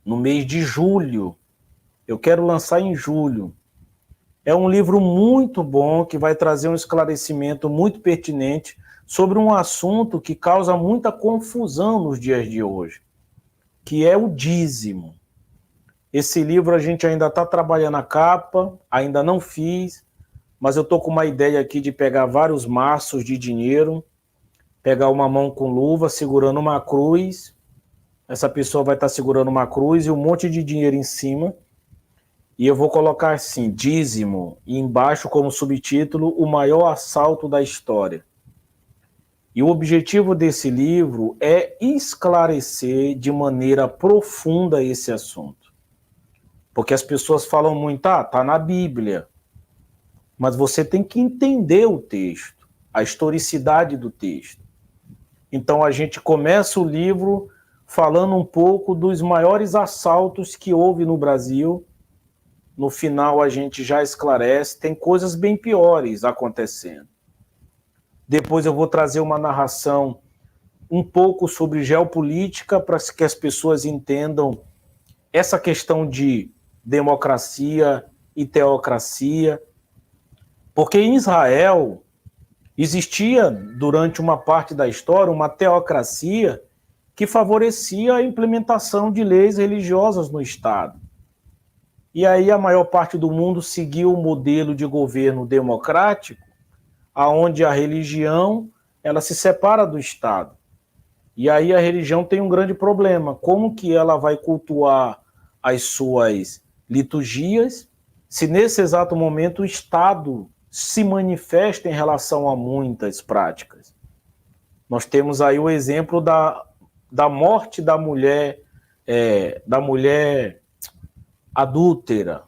no mês de julho. Eu quero lançar em julho. É um livro muito bom, que vai trazer um esclarecimento muito pertinente sobre um assunto que causa muita confusão nos dias de hoje, que é o dízimo. Esse livro a gente ainda está trabalhando a capa, ainda não fiz, mas eu estou com uma ideia aqui de pegar vários maços de dinheiro, pegar uma mão com luva, segurando uma cruz, essa pessoa vai estar segurando uma cruz e um monte de dinheiro em cima, e eu vou colocar assim, dízimo, e embaixo como subtítulo, o maior assalto da história. E o objetivo desse livro é esclarecer de maneira profunda esse assunto. Porque as pessoas falam muito, tá na Bíblia, mas você tem que entender o texto, a historicidade do texto. Então a gente começa o livro falando um pouco dos maiores assaltos que houve no Brasil. No final a gente já esclarece, tem coisas bem piores acontecendo. Depois eu vou trazer uma narração um pouco sobre geopolítica para que as pessoas entendam essa questão de democracia e teocracia. Porque em Israel existia, durante uma parte da história, uma teocracia que favorecia a implementação de leis religiosas no Estado. E aí a maior parte do mundo seguiu o modelo de governo democrático, onde a religião ela se separa do Estado. E aí a religião tem um grande problema. Como que ela vai cultuar as suas liturgias, se nesse exato momento o Estado se manifesta em relação a muitas práticas. Nós temos aí o exemplo da morte da mulher adúltera.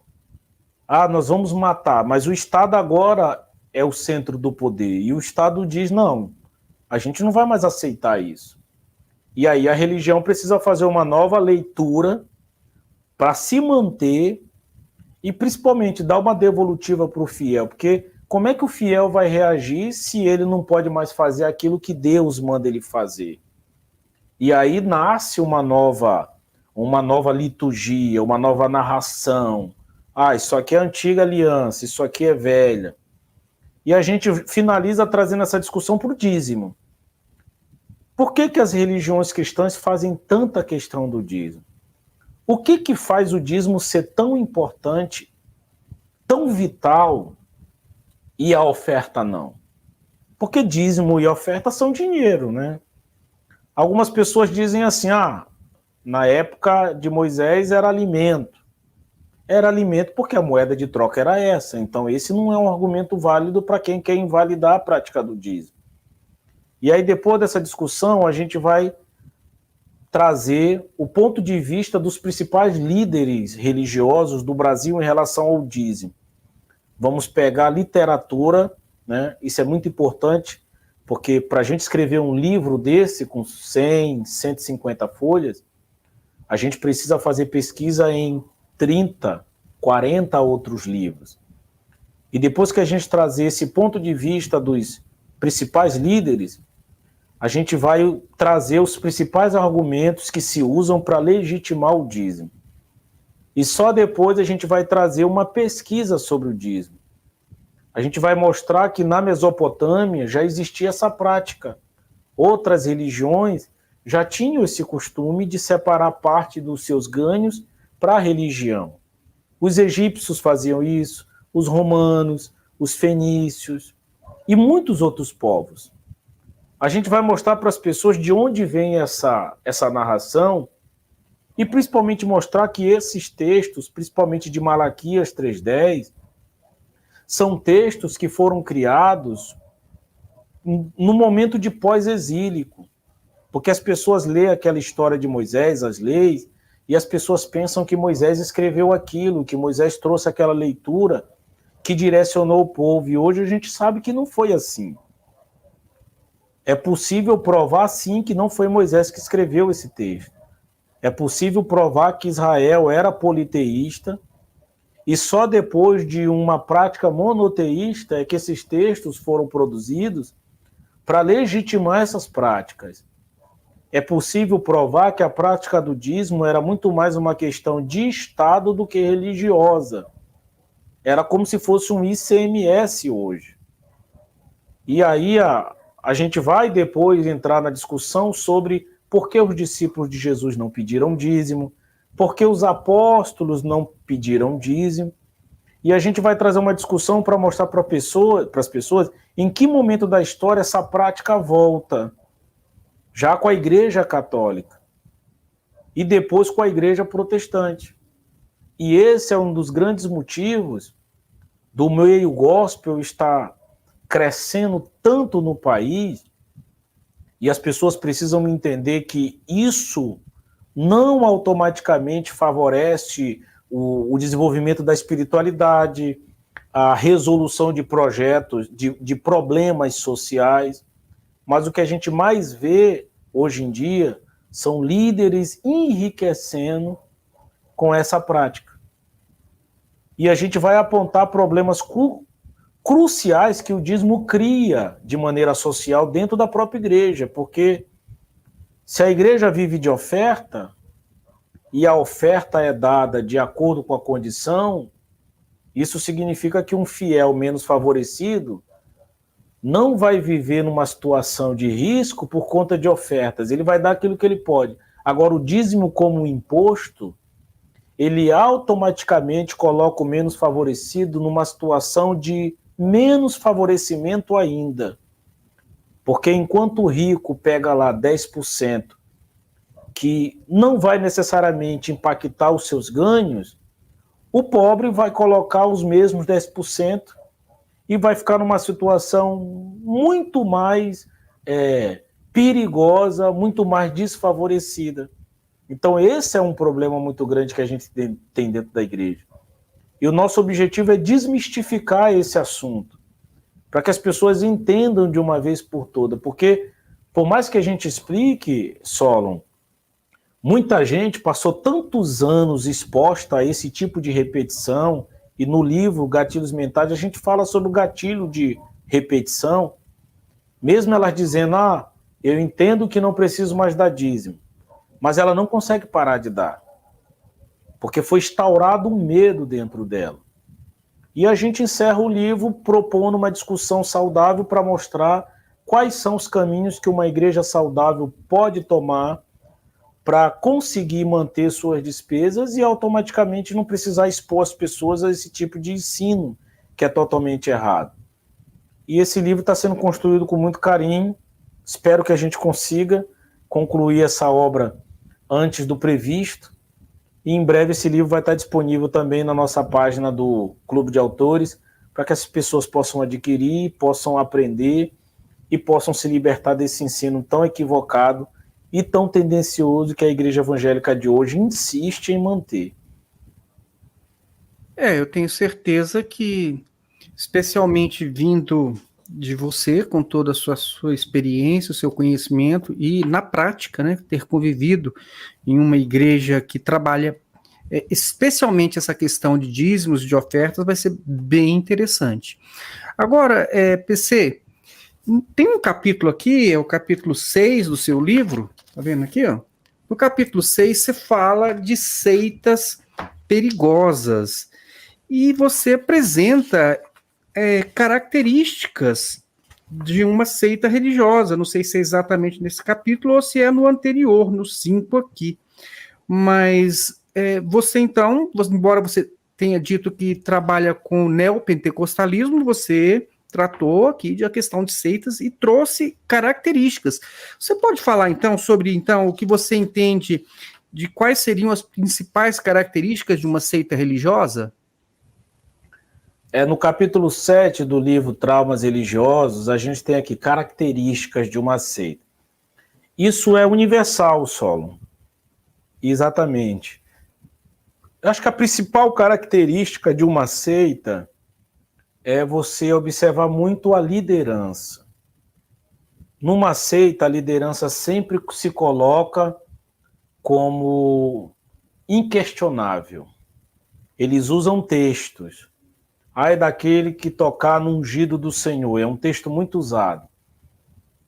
Nós vamos matar, mas o Estado agora é o centro do poder, e o Estado diz, não, a gente não vai mais aceitar isso. E aí a religião precisa fazer uma nova leitura para se manter e principalmente dar uma devolutiva para o fiel, porque como é que o fiel vai reagir se ele não pode mais fazer aquilo que Deus manda ele fazer? E aí nasce uma nova liturgia, uma nova narração. Isso aqui é antiga aliança, isso aqui é velha. E a gente finaliza trazendo essa discussão para o dízimo. Por que as religiões cristãs fazem tanta questão do dízimo? O que faz o dízimo ser tão importante, tão vital, e a oferta não? Porque dízimo e oferta são dinheiro, né? Algumas pessoas dizem assim, na época de Moisés era alimento. Era alimento porque a moeda de troca era essa. Então esse não é um argumento válido para quem quer invalidar a prática do dízimo. E aí depois dessa discussão a gente vai trazer o ponto de vista dos principais líderes religiosos do Brasil em relação ao dízimo. Vamos pegar a literatura, né? Isso é muito importante, porque para a gente escrever um livro desse, com 100, 150 folhas, a gente precisa fazer pesquisa em 30, 40 outros livros. E depois que a gente trazer esse ponto de vista dos principais líderes, a gente vai trazer os principais argumentos que se usam para legitimar o dízimo. E só depois a gente vai trazer uma pesquisa sobre o dízimo. A gente vai mostrar que na Mesopotâmia já existia essa prática. Outras religiões já tinham esse costume de separar parte dos seus ganhos para a religião. Os egípcios faziam isso, os romanos, os fenícios e muitos outros povos. A gente vai mostrar para as pessoas de onde vem essa narração e principalmente mostrar que esses textos, principalmente de Malaquias 3:10, são textos que foram criados no momento de pós-exílico, porque as pessoas lêem aquela história de Moisés, as leis, e as pessoas pensam que Moisés escreveu aquilo, que Moisés trouxe aquela leitura que direcionou o povo, e hoje a gente sabe que não foi assim. É possível provar, sim, que não foi Moisés que escreveu esse texto. É possível provar que Israel era politeísta, e só depois de uma prática monoteísta é que esses textos foram produzidos para legitimar essas práticas. É possível provar que a prática do dízimo era muito mais uma questão de Estado do que religiosa. Era como se fosse um ICMS hoje. E aí a gente vai depois entrar na discussão sobre por que os discípulos de Jesus não pediram dízimo, por que os apóstolos não pediram dízimo, e a gente vai trazer uma discussão para mostrar para as pessoas em que momento da história essa prática volta, já com a Igreja Católica, e depois com a Igreja Protestante. E esse é um dos grandes motivos do meio gospel estar crescendo tanto no país, e as pessoas precisam entender que isso não automaticamente favorece o desenvolvimento da espiritualidade, a resolução de projetos, de problemas sociais, mas o que a gente mais vê hoje em dia são líderes enriquecendo com essa prática. E a gente vai apontar problemas cruciais que o dízimo cria de maneira social dentro da própria igreja, porque se a igreja vive de oferta, e a oferta é dada de acordo com a condição, isso significa que um fiel menos favorecido não vai viver numa situação de risco por conta de ofertas, ele vai dar aquilo que ele pode. Agora, o dízimo como imposto, ele automaticamente coloca o menos favorecido numa situação de menos favorecimento ainda. Porque enquanto o rico pega lá 10%, que não vai necessariamente impactar os seus ganhos, o pobre vai colocar os mesmos 10% e vai ficar numa situação muito mais perigosa, muito mais desfavorecida. Então, esse é um problema muito grande que a gente tem dentro da igreja. E o nosso objetivo é desmistificar esse assunto, para que as pessoas entendam de uma vez por todas. Porque, por mais que a gente explique, Solon, muita gente passou tantos anos exposta a esse tipo de repetição, e no livro Gatilhos Mentais a gente fala sobre o gatilho de repetição, mesmo elas dizendo, eu entendo que não preciso mais dar dízimo, mas ela não consegue parar de dar, porque foi instaurado um medo dentro dela. E a gente encerra o livro propondo uma discussão saudável para mostrar quais são os caminhos que uma igreja saudável pode tomar para conseguir manter suas despesas e automaticamente não precisar expor as pessoas a esse tipo de ensino que é totalmente errado. E esse livro está sendo construído com muito carinho. Espero que a gente consiga concluir essa obra antes do previsto. E em breve esse livro vai estar disponível também na nossa página do Clube de Autores, para que as pessoas possam adquirir, possam aprender e possam se libertar desse ensino tão equivocado e tão tendencioso que a igreja evangélica de hoje insiste em manter. Eu tenho certeza que, especialmente vindo de você, com toda a sua experiência, o seu conhecimento, e na prática, né, ter convivido em uma igreja que trabalha especialmente essa questão de dízimos, de ofertas, vai ser bem interessante. Agora, PC, tem um capítulo aqui, é o capítulo 6 do seu livro, tá vendo aqui, ó? No capítulo 6 você fala de seitas perigosas, e você apresenta características de uma seita religiosa. Não sei se é exatamente nesse capítulo ou se é no anterior, no 5 aqui. Mas você então, embora você tenha dito que trabalha com neopentecostalismo, você tratou aqui de a questão de seitas e trouxe características. Você pode falar então sobre o que você entende de quais seriam as principais características de uma seita religiosa? No capítulo 7 do livro Traumas Religiosos, a gente tem aqui características de uma seita. Isso é universal, Solon. Exatamente. Eu acho que a principal característica de uma seita é você observar muito a liderança. Numa seita, a liderança sempre se coloca como inquestionável. Eles usam textos. Ai daquele que tocar no ungido do Senhor. É um texto muito usado.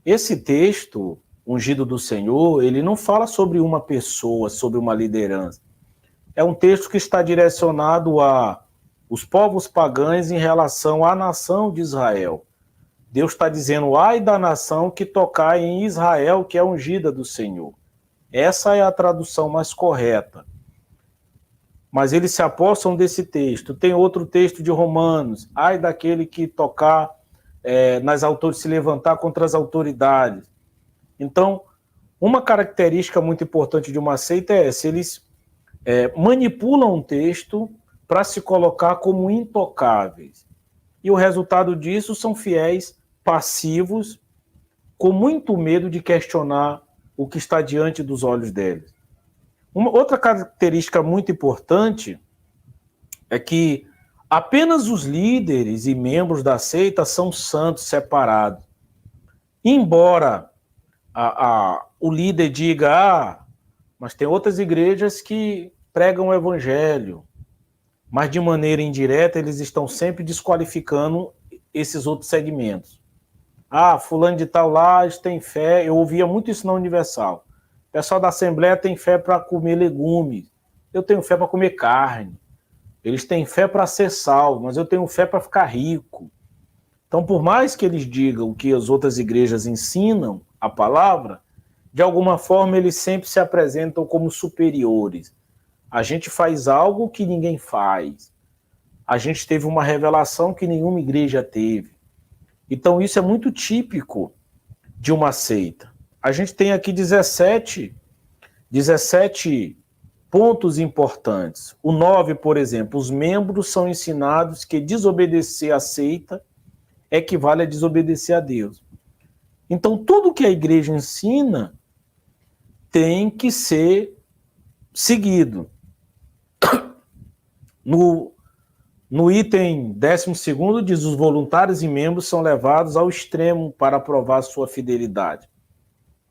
Esse texto, ungido do Senhor, ele não fala sobre uma pessoa, sobre uma liderança. É um texto que está direcionado a os povos pagãos em relação à nação de Israel. Deus está dizendo, ai da nação que tocar em Israel, que é ungida do Senhor. Essa é a tradução mais correta. Mas eles se apossam desse texto. Tem outro texto de Romanos, ai daquele que tocar nas autoridades, se levantar contra as autoridades. Então, uma característica muito importante de uma seita é essa, eles manipulam um texto para se colocar como intocáveis. E o resultado disso são fiéis passivos, com muito medo de questionar o que está diante dos olhos deles. Uma outra característica muito importante é que apenas os líderes e membros da seita são santos separados. Embora o líder diga, mas tem outras igrejas que pregam o evangelho, mas de maneira indireta eles estão sempre desqualificando esses outros segmentos. Fulano de tal lá tem fé, eu ouvia muito isso na Universal. O pessoal da Assembleia tem fé para comer legumes, eu tenho fé para comer carne. Eles têm fé para ser salvo, mas eu tenho fé para ficar rico. Então, por mais que eles digam que as outras igrejas ensinam a palavra, de alguma forma eles sempre se apresentam como superiores. A gente faz algo que ninguém faz. A gente teve uma revelação que nenhuma igreja teve. Então isso é muito típico de uma seita. A gente tem aqui 17 17 pontos importantes. O 9, por exemplo, os membros são ensinados que desobedecer à seita equivale a desobedecer a Deus. Então, tudo que a igreja ensina tem que ser seguido. No item 12º diz: os voluntários e membros são levados ao extremo para provar sua fidelidade.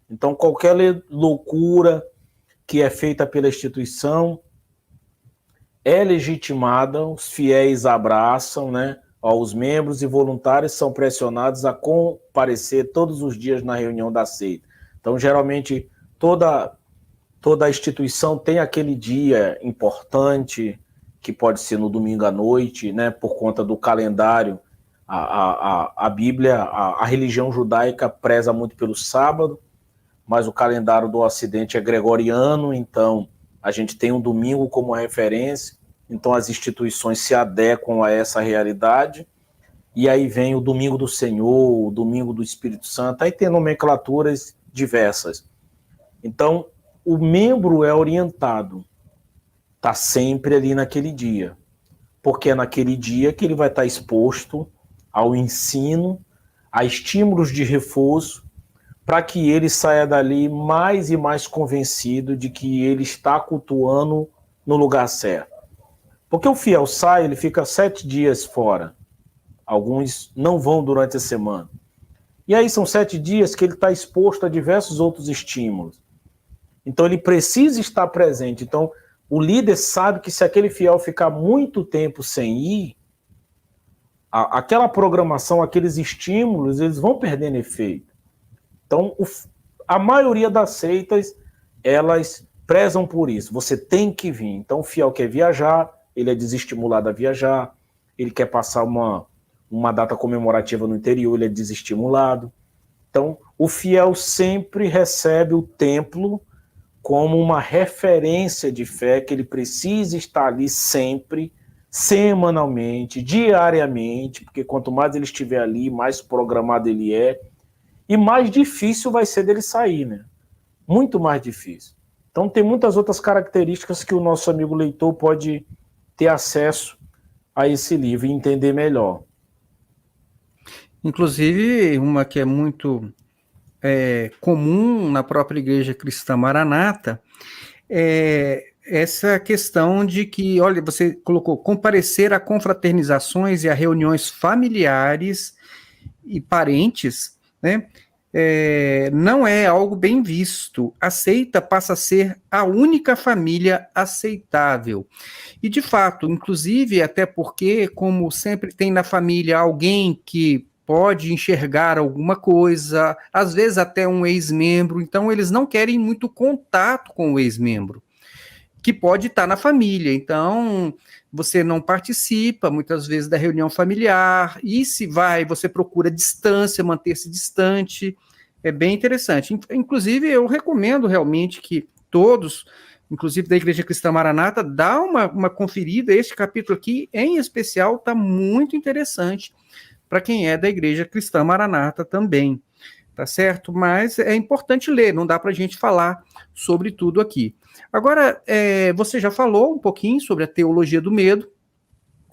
Então, qualquer loucura que é feita pela instituição é legitimada, os fiéis abraçam, né? Os membros e voluntários são pressionados a comparecer todos os dias na reunião da seita. Então, geralmente, toda a instituição tem aquele dia importante, que pode ser no domingo à noite, né? Por conta do calendário. A Bíblia, a religião judaica preza muito pelo sábado, mas o calendário do Ocidente é gregoriano, então a gente tem um domingo como referência, então as instituições se adequam a essa realidade, e aí vem o domingo do Senhor, o domingo do Espírito Santo, aí tem nomenclaturas diversas. Então, o membro é orientado, está sempre ali naquele dia, porque é naquele dia que ele vai estar exposto ao ensino, a estímulos de reforço, para que ele saia dali mais e mais convencido de que ele está cultuando no lugar certo. Porque o fiel sai, ele fica 7 dias fora. Alguns não vão durante a semana. E aí são 7 dias que ele está exposto a diversos outros estímulos. Então ele precisa estar presente. Então o líder sabe que se aquele fiel ficar muito tempo sem ir, aquela programação, aqueles estímulos, eles vão perdendo efeito. Então, a maioria das seitas, elas prezam por isso. Você tem que vir. Então, o fiel quer viajar, ele é desestimulado a viajar, ele quer passar uma data comemorativa no interior, ele é desestimulado. Então, o fiel sempre recebe o templo como uma referência de fé, que ele precisa estar ali sempre, semanalmente, diariamente, porque quanto mais ele estiver ali, mais programado ele é, e mais difícil vai ser dele sair, né? Muito mais difícil. Então tem muitas outras características que o nosso amigo leitor pode ter acesso a esse livro e entender melhor. Inclusive, uma que é muito comum na própria Igreja Cristã Maranata é essa questão de que, olha, você colocou, comparecer a confraternizações e a reuniões familiares e parentes, né? Não é algo bem visto. A seita passa a ser a única família aceitável. E, de fato, inclusive, até porque, como sempre tem na família alguém que pode enxergar alguma coisa, às vezes até um ex-membro, então eles não querem muito contato com o ex-membro, que pode estar na família. Então, você não participa, muitas vezes, da reunião familiar, e se vai, você procura distância, manter-se distante. É bem interessante. Inclusive, eu recomendo realmente que todos, inclusive da Igreja Cristã Maranata, dá uma conferida. Este capítulo aqui, em especial, está muito interessante para quem é da Igreja Cristã Maranata também, tá certo? Mas é importante ler, não dá para a gente falar sobre tudo aqui. Agora, você já falou um pouquinho sobre a teologia do medo,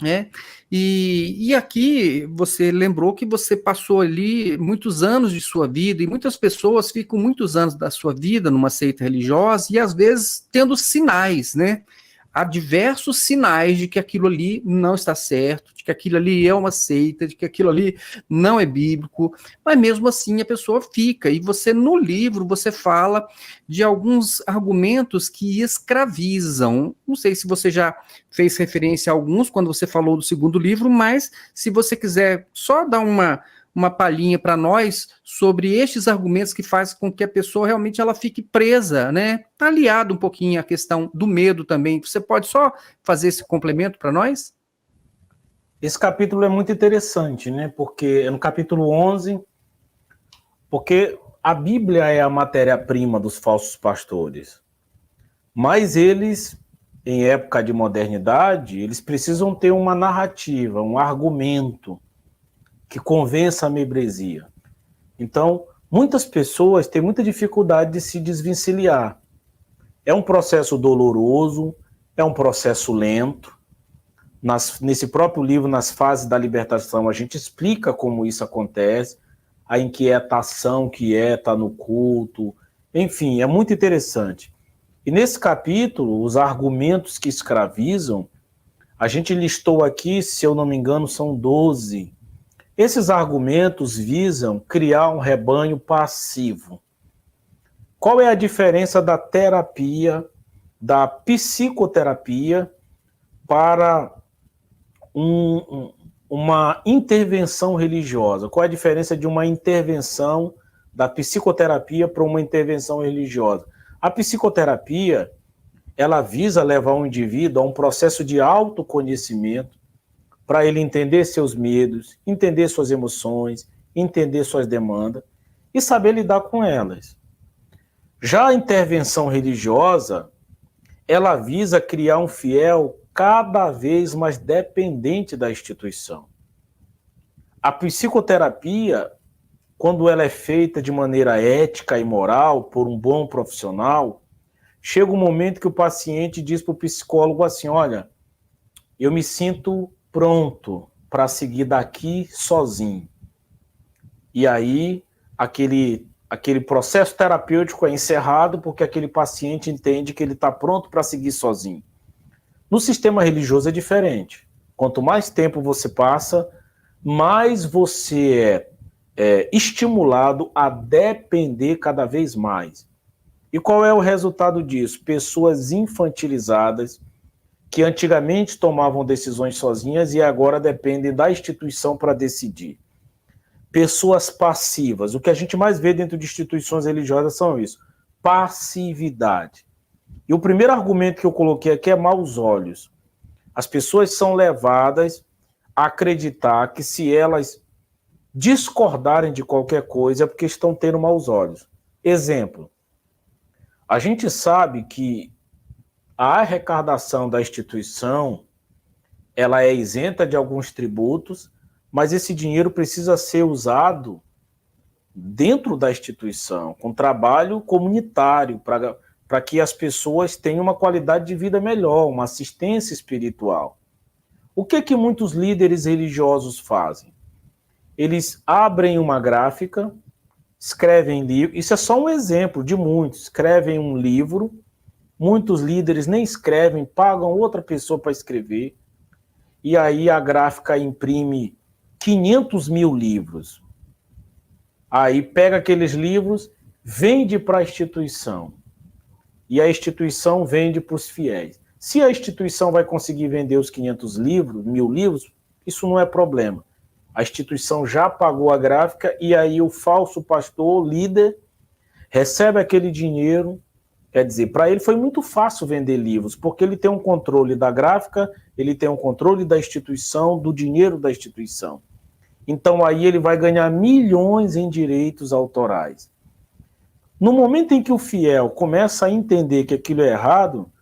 né? E aqui você lembrou que você passou ali muitos anos de sua vida, e muitas pessoas ficam muitos anos da sua vida numa seita religiosa e às vezes tendo sinais, né? Há diversos sinais de que aquilo ali não está certo, de que aquilo ali é uma seita, de que aquilo ali não é bíblico, mas mesmo assim a pessoa fica. E você, no livro, você fala de alguns argumentos que escravizam. Não sei se você já fez referência a alguns quando você falou do segundo livro, mas se você quiser só dar uma palhinha para nós sobre estes argumentos que fazem com que a pessoa realmente ela fique presa, né? Tá aliado um pouquinho à questão do medo também. Você pode só fazer esse complemento para nós? Esse capítulo é muito interessante, né? Porque é no capítulo 11, porque a Bíblia é a matéria-prima dos falsos pastores. Mas eles, em época de modernidade, eles precisam ter uma narrativa, um argumento que convença a membresia. Então, muitas pessoas têm muita dificuldade de se desvencilhar. É um processo doloroso, é um processo lento. Nesse próprio livro, nas fases da libertação, a gente explica como isso acontece, a inquietação que tá no culto, enfim, é muito interessante. E nesse capítulo, os argumentos que escravizam, a gente listou aqui, se eu não me engano, são 12. Esses argumentos visam criar um rebanho passivo. Qual é a diferença da terapia, da psicoterapia, para uma intervenção religiosa? Qual é a diferença de uma intervenção da psicoterapia para uma intervenção religiosa? A psicoterapia, ela visa levar um indivíduo a um processo de autoconhecimento para ele entender seus medos, entender suas emoções, entender suas demandas e saber lidar com elas. Já a intervenção religiosa, ela visa criar um fiel cada vez mais dependente da instituição. A psicoterapia, quando ela é feita de maneira ética e moral, por um bom profissional, chega um momento que o paciente diz para o psicólogo assim, olha, eu me sinto pronto para seguir daqui sozinho. E aí, aquele processo terapêutico é encerrado porque aquele paciente entende que ele está pronto para seguir sozinho. No sistema religioso é diferente. Quanto mais tempo você passa, mais você é estimulado a depender cada vez mais. E qual é o resultado disso? Pessoas infantilizadas, que antigamente tomavam decisões sozinhas e agora dependem da instituição para decidir. Pessoas passivas. O que a gente mais vê dentro de instituições religiosas são isso. Passividade. E o primeiro argumento que eu coloquei aqui é maus olhos. As pessoas são levadas a acreditar que se elas discordarem de qualquer coisa é porque estão tendo maus olhos. Exemplo. A gente sabe que a arrecadação da instituição, ela é isenta de alguns tributos, mas esse dinheiro precisa ser usado dentro da instituição, com trabalho comunitário, para que as pessoas tenham uma qualidade de vida melhor, uma assistência espiritual. O que muitos líderes religiosos fazem? Eles abrem uma gráfica, escrevem livro, isso é só um exemplo de muitos, escrevem um livro, muitos líderes nem escrevem, pagam outra pessoa para escrever, e aí a gráfica imprime 500 mil livros. Aí pega aqueles livros, vende para a instituição. E a instituição vende para os fiéis. Se a instituição vai conseguir vender os 500 livros, 1000 livros, isso não é problema. A instituição já pagou a gráfica e aí o falso pastor, líder, recebe aquele dinheiro. Quer dizer, para ele foi muito fácil vender livros, porque ele tem um controle da gráfica, ele tem um controle da instituição, do dinheiro da instituição. Então aí ele vai ganhar milhões em direitos autorais. No momento em que o fiel começa a entender que aquilo é errado,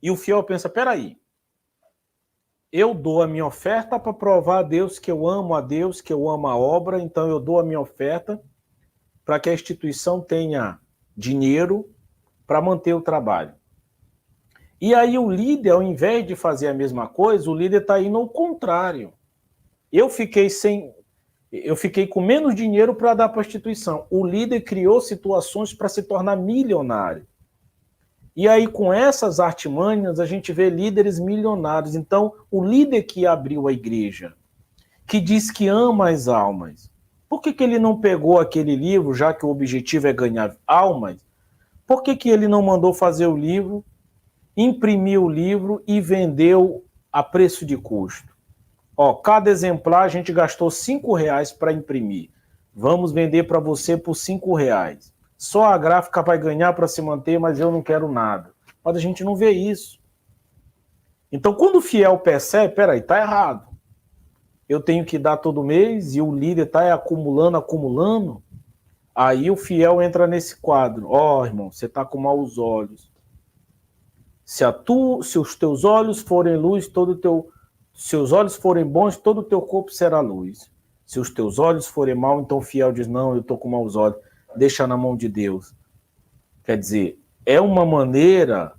e o fiel pensa, peraí, eu dou a minha oferta para provar a Deus, que eu amo a obra, então eu dou a minha oferta para que a instituição tenha dinheiro para manter o trabalho. E aí o líder, ao invés de fazer a mesma coisa, o líder está indo ao contrário. Eu fiquei com menos dinheiro para dar para a instituição. O líder criou situações para se tornar milionário. E aí, com essas artimanhas, a gente vê líderes milionários. Então, o líder que abriu a igreja, que diz que ama as almas, por que ele não pegou aquele livro, já que o objetivo é ganhar almas? Por que ele não mandou fazer o livro, imprimiu o livro e vendeu a preço de custo? Ó, cada exemplar a gente gastou R$5 para imprimir. Vamos vender para você por R$5. Só a gráfica vai ganhar para se manter, mas eu não quero nada. Mas a gente não vê isso. Então, quando o fiel percebe, peraí, tá errado. Eu tenho que dar todo mês e o líder está acumulando. Aí o fiel entra nesse quadro. Ó, irmão, você está com maus olhos. Se os teus olhos forem luz, se os olhos forem bons, todo o teu corpo será luz. Se os teus olhos forem maus, então o fiel diz, não, eu estou com maus olhos. Deixa na mão de Deus. Quer dizer, é uma maneira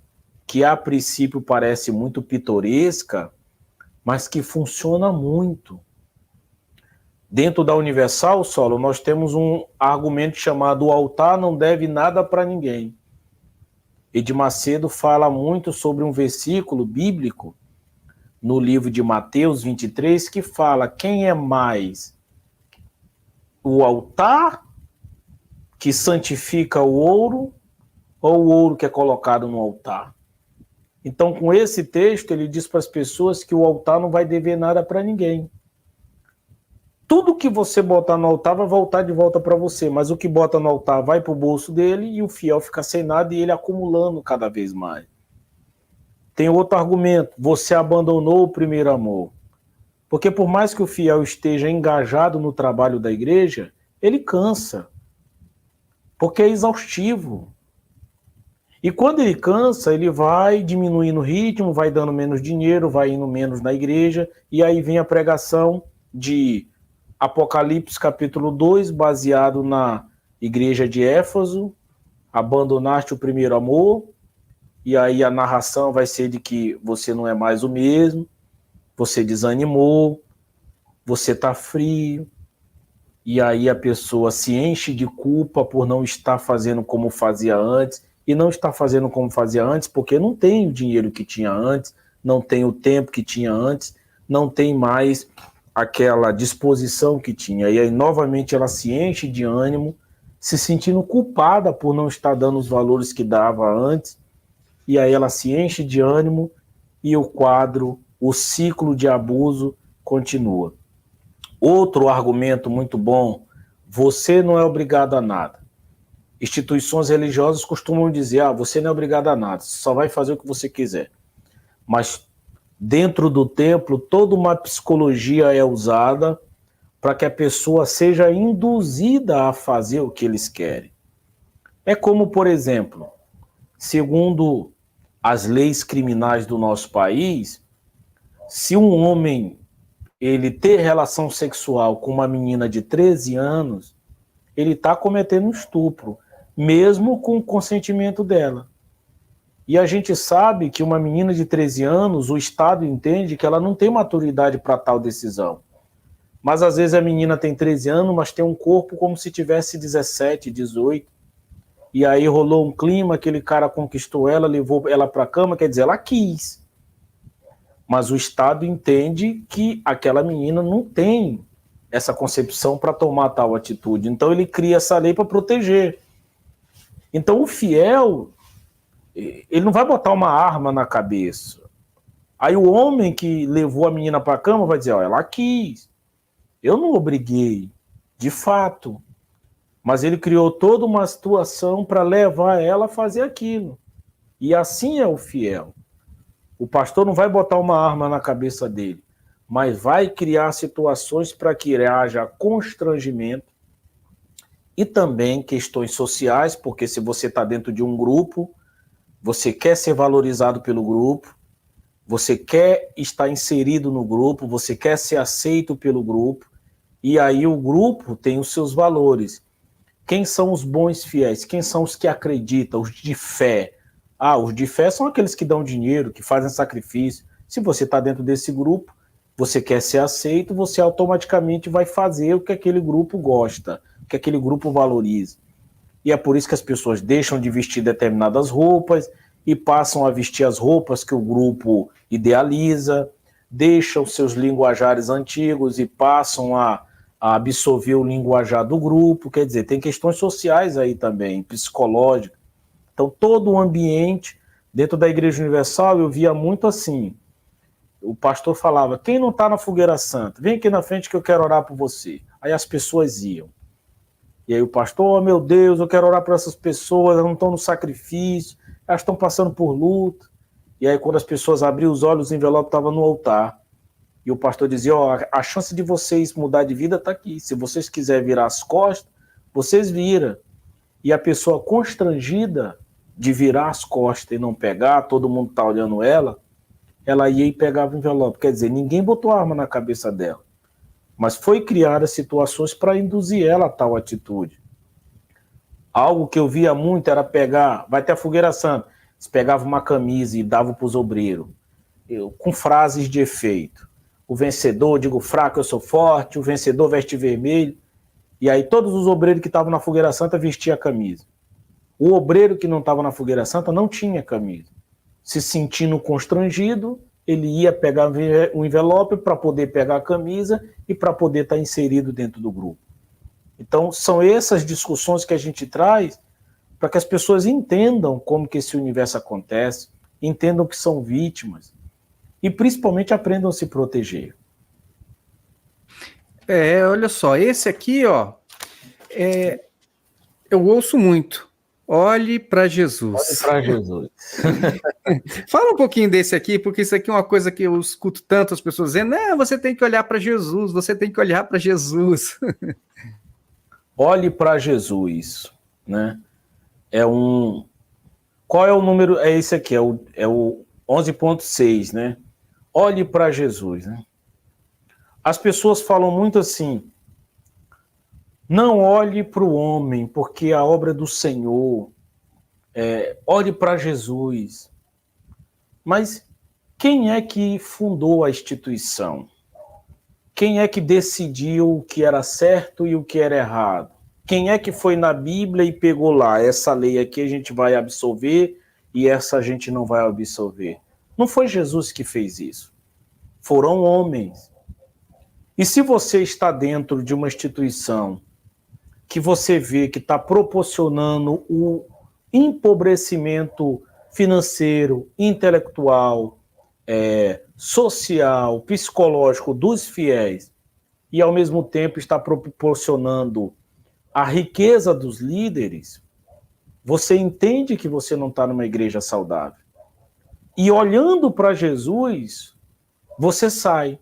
que a princípio parece muito pitoresca, mas que funciona muito. Dentro da Universal, Saulo, nós temos um argumento chamado o altar não deve nada para ninguém. Edir Macedo fala muito sobre um versículo bíblico no livro de Mateus 23, que fala: quem é mais, o altar que santifica o ouro ou o ouro que é colocado no altar? Então, com esse texto, ele diz para as pessoas que o altar não vai dever nada para ninguém. Tudo que você botar no altar vai voltar de volta para você, mas o que bota no altar vai para o bolso dele e o fiel fica sem nada e ele acumulando cada vez mais. Tem outro argumento: você abandonou o primeiro amor. Porque por mais que o fiel esteja engajado no trabalho da igreja, ele cansa. Porque é exaustivo. E quando ele cansa, ele vai diminuindo o ritmo, vai dando menos dinheiro, vai indo menos na igreja, e aí vem a pregação de Apocalipse capítulo 2, baseado na igreja de Éfeso: abandonaste o primeiro amor, e aí a narração vai ser de que você não é mais o mesmo, você desanimou, você está frio, e aí a pessoa se enche de culpa por não estar fazendo como fazia antes, e não está fazendo como fazia antes porque não tem o dinheiro que tinha antes, não tem o tempo que tinha antes, não tem mais aquela disposição que tinha. E aí novamente ela se enche de ânimo, se sentindo culpada por não estar dando os valores que dava antes, e aí ela se enche de ânimo e o quadro, o ciclo de abuso continua. Outro argumento muito bom: você não é obrigado a nada. Instituições religiosas costumam dizer: você não é obrigado a nada, você só vai fazer o que você quiser. Mas dentro do templo, toda uma psicologia é usada para que a pessoa seja induzida a fazer o que eles querem. É como, por exemplo, segundo as leis criminais do nosso país, se um homem ele ter relação sexual com uma menina de 13 anos, ele está cometendo um estupro, mesmo com o consentimento dela. E a gente sabe que uma menina de 13 anos, o Estado entende que ela não tem maturidade para tal decisão. Mas às vezes a menina tem 13 anos, mas tem um corpo como se tivesse 17, 18. E aí rolou um clima, aquele cara conquistou ela, levou ela para a cama, quer dizer, ela quis. Mas o Estado entende que aquela menina não tem essa concepção para tomar tal atitude. Então ele cria essa lei para proteger. Então o fiel, ele não vai botar uma arma na cabeça. Aí o homem que levou a menina para a cama vai dizer: ela quis, eu não obriguei, de fato. Mas ele criou toda uma situação para levar ela a fazer aquilo. E assim é o fiel. O pastor não vai botar uma arma na cabeça dele, mas vai criar situações para que haja constrangimento e também questões sociais, porque se você está dentro de um grupo, você quer ser valorizado pelo grupo, você quer estar inserido no grupo, você quer ser aceito pelo grupo, e aí o grupo tem os seus valores. Quem são os bons fiéis? Quem são os que acreditam, os de fé? Os de fé são aqueles que dão dinheiro, que fazem sacrifício. Se você está dentro desse grupo, você quer ser aceito, você automaticamente vai fazer o que aquele grupo gosta, o que aquele grupo valoriza. E é por isso que as pessoas deixam de vestir determinadas roupas e passam a vestir as roupas que o grupo idealiza, deixam seus linguajares antigos e passam a absorver o linguajar do grupo. Quer dizer, tem questões sociais aí também, psicológicas. Então, todo o ambiente dentro da Igreja Universal eu via muito assim. O pastor falava: quem não está na fogueira santa, vem aqui na frente que eu quero orar por você. Aí as pessoas iam. E aí o pastor: meu Deus, eu quero orar por essas pessoas, elas não estão no sacrifício, elas estão passando por luta. E aí quando as pessoas abriam os olhos, o envelope estava no altar. E o pastor dizia: a chance de vocês mudar de vida está aqui. Se vocês quiserem virar as costas, vocês viram. E a pessoa constrangida de virar as costas e não pegar, todo mundo está olhando ela ia e pegava o envelope. Quer dizer, ninguém botou arma na cabeça dela. Mas foi criadas situações para induzir ela a tal atitude. Algo que eu via muito era pegar, vai ter a fogueira santa, você pegava uma camisa e dava para os obreiros, com frases de efeito. O vencedor, digo fraco, eu sou forte, o vencedor veste vermelho. E aí todos os obreiros que estavam na fogueira santa vestiam a camisa. O obreiro que não estava na fogueira santa não tinha camisa. Se sentindo constrangido, ele ia pegar o envelope para poder pegar a camisa e para poder estar inserido dentro do grupo. Então, são essas discussões que a gente traz para que as pessoas entendam como que esse universo acontece, entendam que são vítimas e principalmente aprendam a se proteger. Olha só, esse aqui, ó, eu ouço muito. Olhe para Jesus. Olhe para Jesus. Fala um pouquinho desse aqui, porque isso aqui é uma coisa que eu escuto tanto as pessoas dizendo, você tem que olhar para Jesus, você tem que olhar para Jesus. Olhe para Jesus, né? Qual é o número? É esse aqui, é o 11.6, né? Olhe para Jesus, né? As pessoas falam muito assim, não olhe para o homem, porque a obra é do Senhor. Olhe para Jesus. Mas quem é que fundou a instituição? Quem é que decidiu o que era certo e o que era errado? Quem é que foi na Bíblia e pegou lá, essa lei aqui a gente vai absolver e essa a gente não vai absolver? Não foi Jesus que fez isso. Foram homens. E se você está dentro de uma instituição que você vê que está proporcionando o empobrecimento financeiro, intelectual, social, psicológico dos fiéis, e ao mesmo tempo está proporcionando a riqueza dos líderes, você entende que você não está numa igreja saudável. E olhando para Jesus, você sai.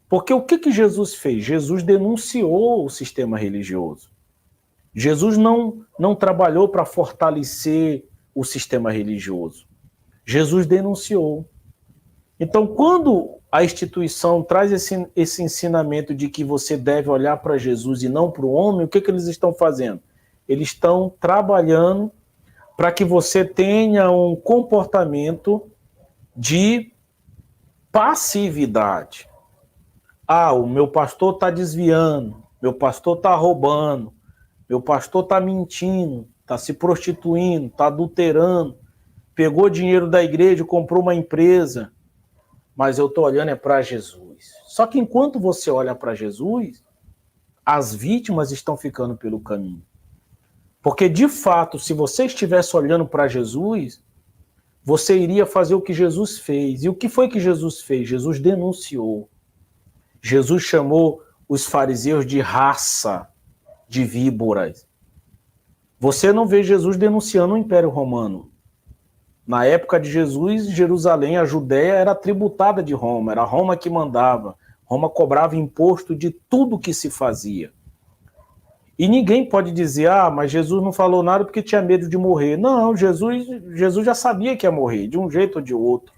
Porque o que Jesus fez? Jesus denunciou o sistema religioso. Jesus não trabalhou para fortalecer o sistema religioso. Jesus denunciou. Então, quando a instituição traz esse ensinamento de que você deve olhar para Jesus e não para o homem, o que eles estão fazendo? Eles estão trabalhando para que você tenha um comportamento de passividade. O meu pastor está desviando, meu pastor está roubando, meu pastor está mentindo, está se prostituindo, está adulterando, pegou dinheiro da igreja, comprou uma empresa, mas eu estou olhando para Jesus. Só que enquanto você olha para Jesus, as vítimas estão ficando pelo caminho. Porque, de fato, se você estivesse olhando para Jesus, você iria fazer o que Jesus fez. E o que foi que Jesus fez? Jesus denunciou. Jesus chamou os fariseus de raça de víboras. Você não vê Jesus denunciando o Império Romano. Na época de Jesus, Jerusalém, a Judéia, era tributada de Roma, era Roma que mandava. Roma cobrava imposto de tudo que se fazia. E ninguém pode dizer, mas Jesus não falou nada porque tinha medo de morrer. Não, Jesus já sabia que ia morrer, de um jeito ou de outro.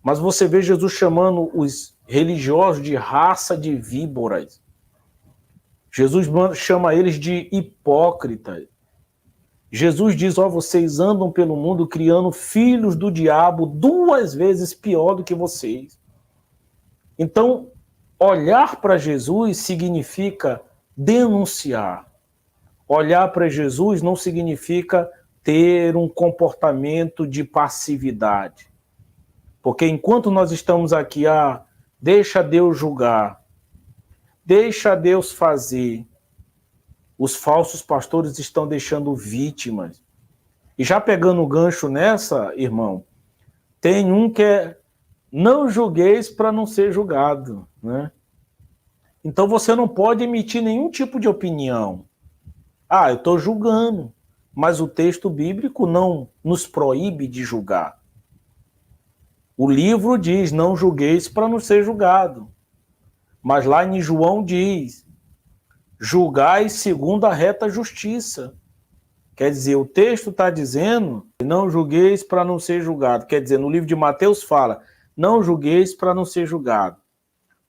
Mas você vê Jesus chamando os religiosos de raça de víboras. Jesus chama eles de hipócritas. Jesus diz, vocês andam pelo mundo criando filhos do diabo 2 vezes pior do que vocês. Então, olhar para Jesus significa denunciar. Olhar para Jesus não significa ter um comportamento de passividade. Porque enquanto nós estamos aqui, deixa Deus julgar, deixa Deus fazer, os falsos pastores estão deixando vítimas. E já pegando o gancho nessa, irmão, tem um que é não julgueis para não ser julgado, né? Então você não pode emitir nenhum tipo de opinião. Eu estou julgando, mas o texto bíblico não nos proíbe de julgar. O livro diz, não julgueis para não ser julgado. Mas lá em João diz, julgai segundo a reta justiça. Quer dizer, o texto está dizendo, não julgueis para não ser julgado. Quer dizer, no livro de Mateus fala, não julgueis para não ser julgado.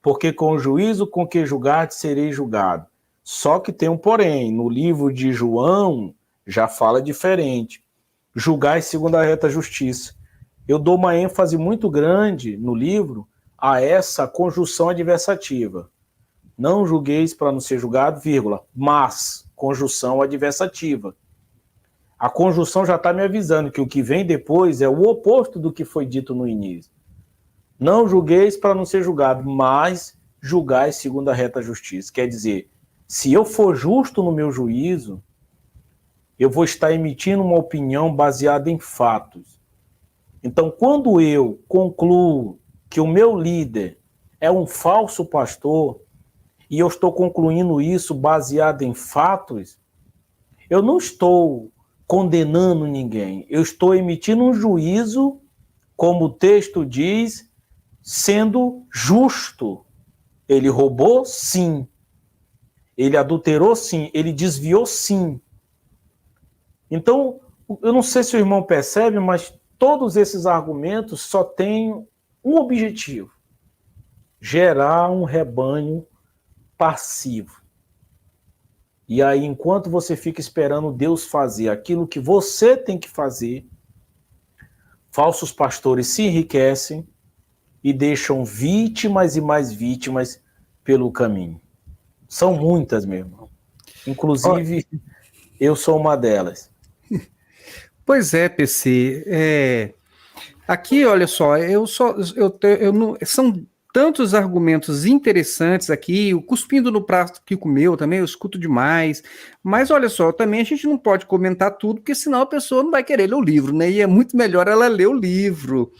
Porque com o juízo com que julgardes, serei julgado. Só que tem um porém, no livro de João já fala diferente. Julgai segundo a reta justiça. Eu dou uma ênfase muito grande no livro a essa conjunção adversativa. Não julgueis para não ser julgado, vírgula, mas conjunção adversativa. A conjunção já está me avisando que o que vem depois é o oposto do que foi dito no início. Não julgueis para não ser julgado, mas julgais segundo a reta justiça. Quer dizer, se eu for justo no meu juízo, eu vou estar emitindo uma opinião baseada em fatos. Então, quando eu concluo que o meu líder é um falso pastor, e eu estou concluindo isso baseado em fatos, eu não estou condenando ninguém, eu estou emitindo um juízo, como o texto diz, sendo justo. Ele roubou? Sim. Ele adulterou? Sim. Ele desviou? Sim. Então, eu não sei se o irmão percebe, mas todos esses argumentos só têm um objetivo: gerar um rebanho passivo. E aí, enquanto você fica esperando Deus fazer aquilo que você tem que fazer, falsos pastores se enriquecem e deixam vítimas e mais vítimas pelo caminho. São muitas, meu irmão. Inclusive, eu sou uma delas. Pois é, PC. Aqui, olha só, são tantos argumentos interessantes aqui, o cuspindo no prato que comeu também, eu escuto demais, mas olha só, também a gente não pode comentar tudo, porque senão a pessoa não vai querer ler o livro, né? E é muito melhor ela ler o livro.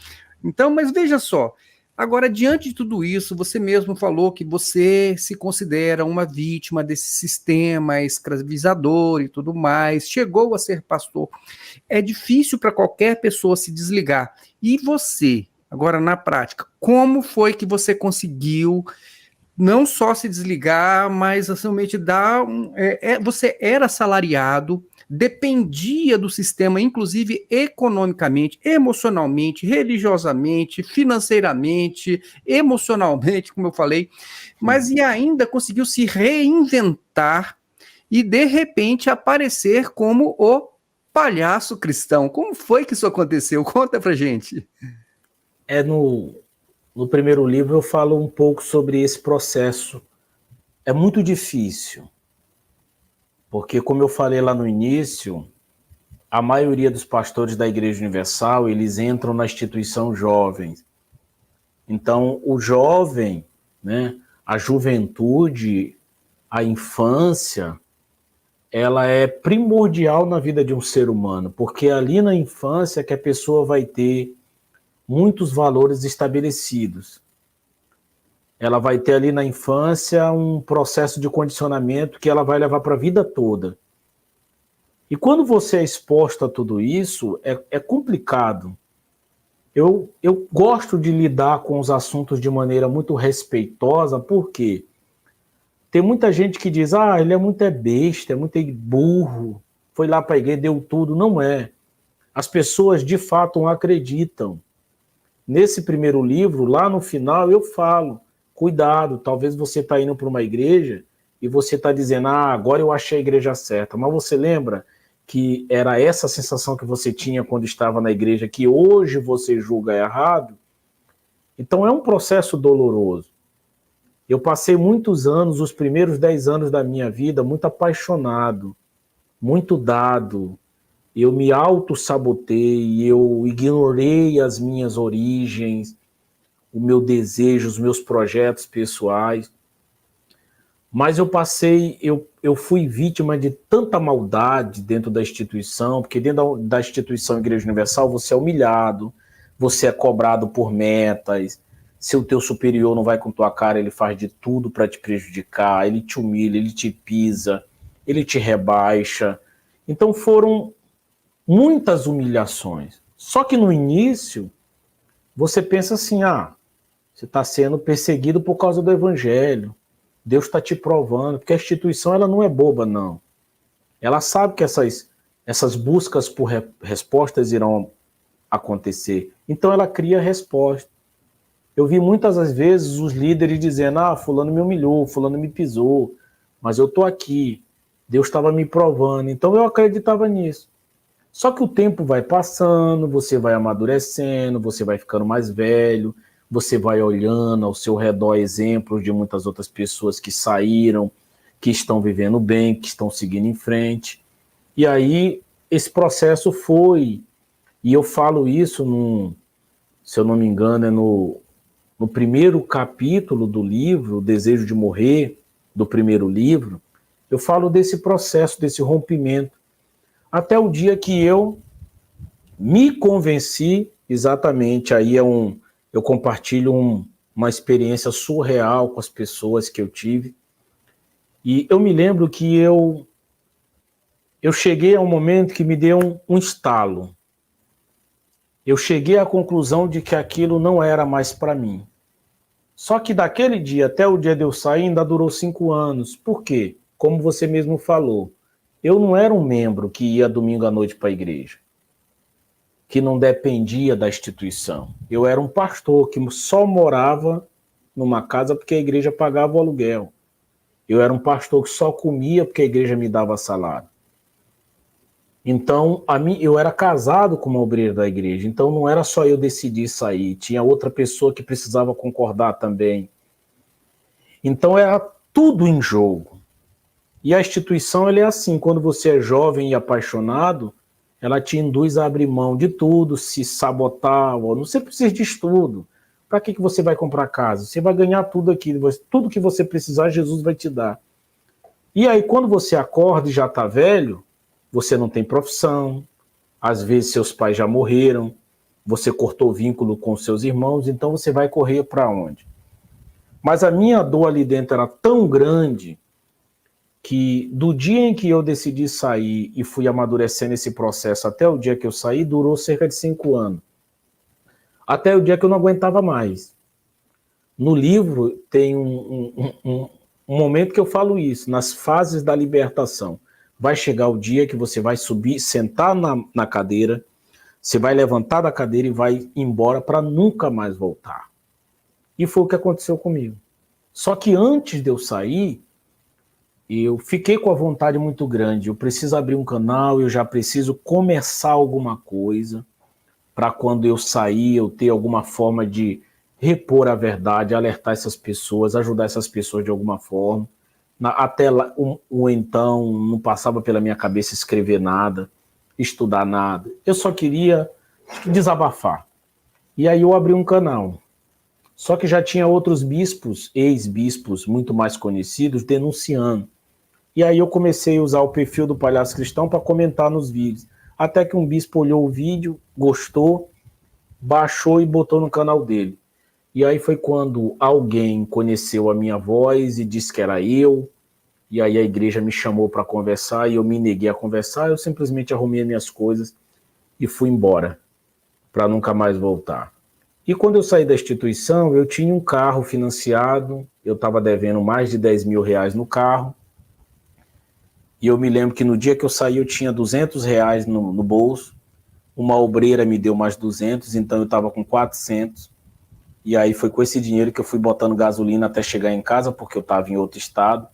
Então, mas veja só, agora, diante de tudo isso, você mesmo falou que você se considera uma vítima desse sistema escravizador e tudo mais, chegou a ser pastor. É difícil para qualquer pessoa se desligar. E você, agora na prática, como foi que você conseguiu não só se desligar, mas realmente você era assalariado, dependia do sistema, inclusive economicamente, emocionalmente, religiosamente, financeiramente, emocionalmente, como eu falei, mas e ainda conseguiu se reinventar e, de repente, aparecer como o palhaço cristão. Como foi que isso aconteceu? Conta pra gente. No primeiro livro eu falo um pouco sobre esse processo. É muito difícil, porque, como eu falei lá no início, a maioria dos pastores da Igreja Universal, eles entram na instituição jovens. Então, o jovem, né, a juventude, a infância, ela é primordial na vida de um ser humano, porque é ali na infância que a pessoa vai ter muitos valores estabelecidos. Ela vai ter ali na infância um processo de condicionamento que ela vai levar para a vida toda. E quando você é exposto a tudo isso, é complicado. Eu gosto de lidar com os assuntos de maneira muito respeitosa, porque tem muita gente que diz, ele é muito besta, é muito burro, foi lá para a igreja, deu tudo. Não é. As pessoas de fato acreditam. Nesse primeiro livro, lá no final, eu falo, cuidado, talvez você está indo para uma igreja e você está dizendo, agora eu achei a igreja certa. Mas você lembra que era essa sensação que você tinha quando estava na igreja, que hoje você julga errado? Então é um processo doloroso. Eu passei muitos anos, os primeiros 10 anos da minha vida, muito apaixonado, muito dado. Eu me auto-sabotei, eu ignorei as minhas origens, o meu desejo, os meus projetos pessoais. Mas eu fui vítima de tanta maldade dentro da instituição, porque dentro da instituição Igreja Universal você é humilhado, você é cobrado por metas, se o teu superior não vai com tua cara, ele faz de tudo para te prejudicar, ele te humilha, ele te pisa, ele te rebaixa. Então foram muitas humilhações. Só que no início, você pensa assim, você está sendo perseguido por causa do evangelho. Deus está te provando, porque a instituição ela não é boba, não. Ela sabe que essas buscas por respostas irão acontecer. Então ela cria resposta. Eu vi muitas vezes os líderes dizendo, fulano me humilhou, fulano me pisou, mas eu estou aqui, Deus estava me provando, então eu acreditava nisso. Só que o tempo vai passando, você vai amadurecendo, você vai ficando mais velho, você vai olhando ao seu redor exemplos de muitas outras pessoas que saíram, que estão vivendo bem, que estão seguindo em frente. E aí esse processo foi, e eu falo isso, se eu não me engano, é no primeiro capítulo do livro, O Desejo de Morrer, do primeiro livro, eu falo desse processo, desse rompimento, até o dia que eu me convenci, exatamente, aí eu compartilho uma experiência surreal com as pessoas que eu tive, e eu me lembro que eu cheguei a um momento que me deu um estalo. Eu cheguei à conclusão de que aquilo não era mais para mim. Só que daquele dia até o dia de eu sair ainda durou 5 anos. Por quê? Como você mesmo falou, eu não era um membro que ia domingo à noite para a igreja, que não dependia da instituição. Eu era um pastor que só morava numa casa porque a igreja pagava o aluguel. Eu era um pastor que só comia porque a igreja me dava salário. Então, eu era casado com uma obreira da igreja, então não era só eu decidir sair, tinha outra pessoa que precisava concordar também. Então era tudo em jogo. E a instituição, ela é assim, quando você é jovem e apaixonado, ela te induz a abrir mão de tudo, se sabotar, ou não, você precisa de estudo. Para que você vai comprar casa? Você vai ganhar tudo aqui, tudo que você precisar, Jesus vai te dar. E aí, quando você acorda e já está velho, você não tem profissão, às vezes seus pais já morreram, você cortou vínculo com seus irmãos, então você vai correr para onde? Mas a minha dor ali dentro era tão grande que do dia em que eu decidi sair e fui amadurecendo esse processo até o dia que eu saí, durou cerca de 5 anos. Até o dia que eu não aguentava mais. No livro tem um momento que eu falo isso, nas fases da libertação. Vai chegar o dia que você vai subir, sentar na cadeira, você vai levantar da cadeira e vai embora para nunca mais voltar. E foi o que aconteceu comigo. Só que antes de eu sair, eu fiquei com a vontade muito grande. Eu preciso abrir um canal, eu já preciso começar alguma coisa para quando eu sair, eu ter alguma forma de repor a verdade, alertar essas pessoas, ajudar essas pessoas de alguma forma. Até lá, então, não passava pela minha cabeça escrever nada, estudar nada. Eu só queria desabafar. E aí eu abri um canal. Só que já tinha outros bispos, ex-bispos, muito mais conhecidos, denunciando. E aí eu comecei a usar o perfil do Palhaço Cristão para comentar nos vídeos. Até que um bispo olhou o vídeo, gostou, baixou e botou no canal dele. E aí foi quando alguém conheceu a minha voz e disse que era eu, e aí a igreja me chamou para conversar e eu me neguei a conversar, eu simplesmente arrumei as minhas coisas e fui embora, para nunca mais voltar. E quando eu saí da instituição, eu tinha um carro financiado, eu estava devendo mais de 10 mil reais no carro, e eu me lembro que no dia que eu saí eu tinha 200 reais no bolso, uma obreira me deu mais 200, então eu estava com 400, e aí foi com esse dinheiro que eu fui botando gasolina até chegar em casa, porque eu estava em outro estado.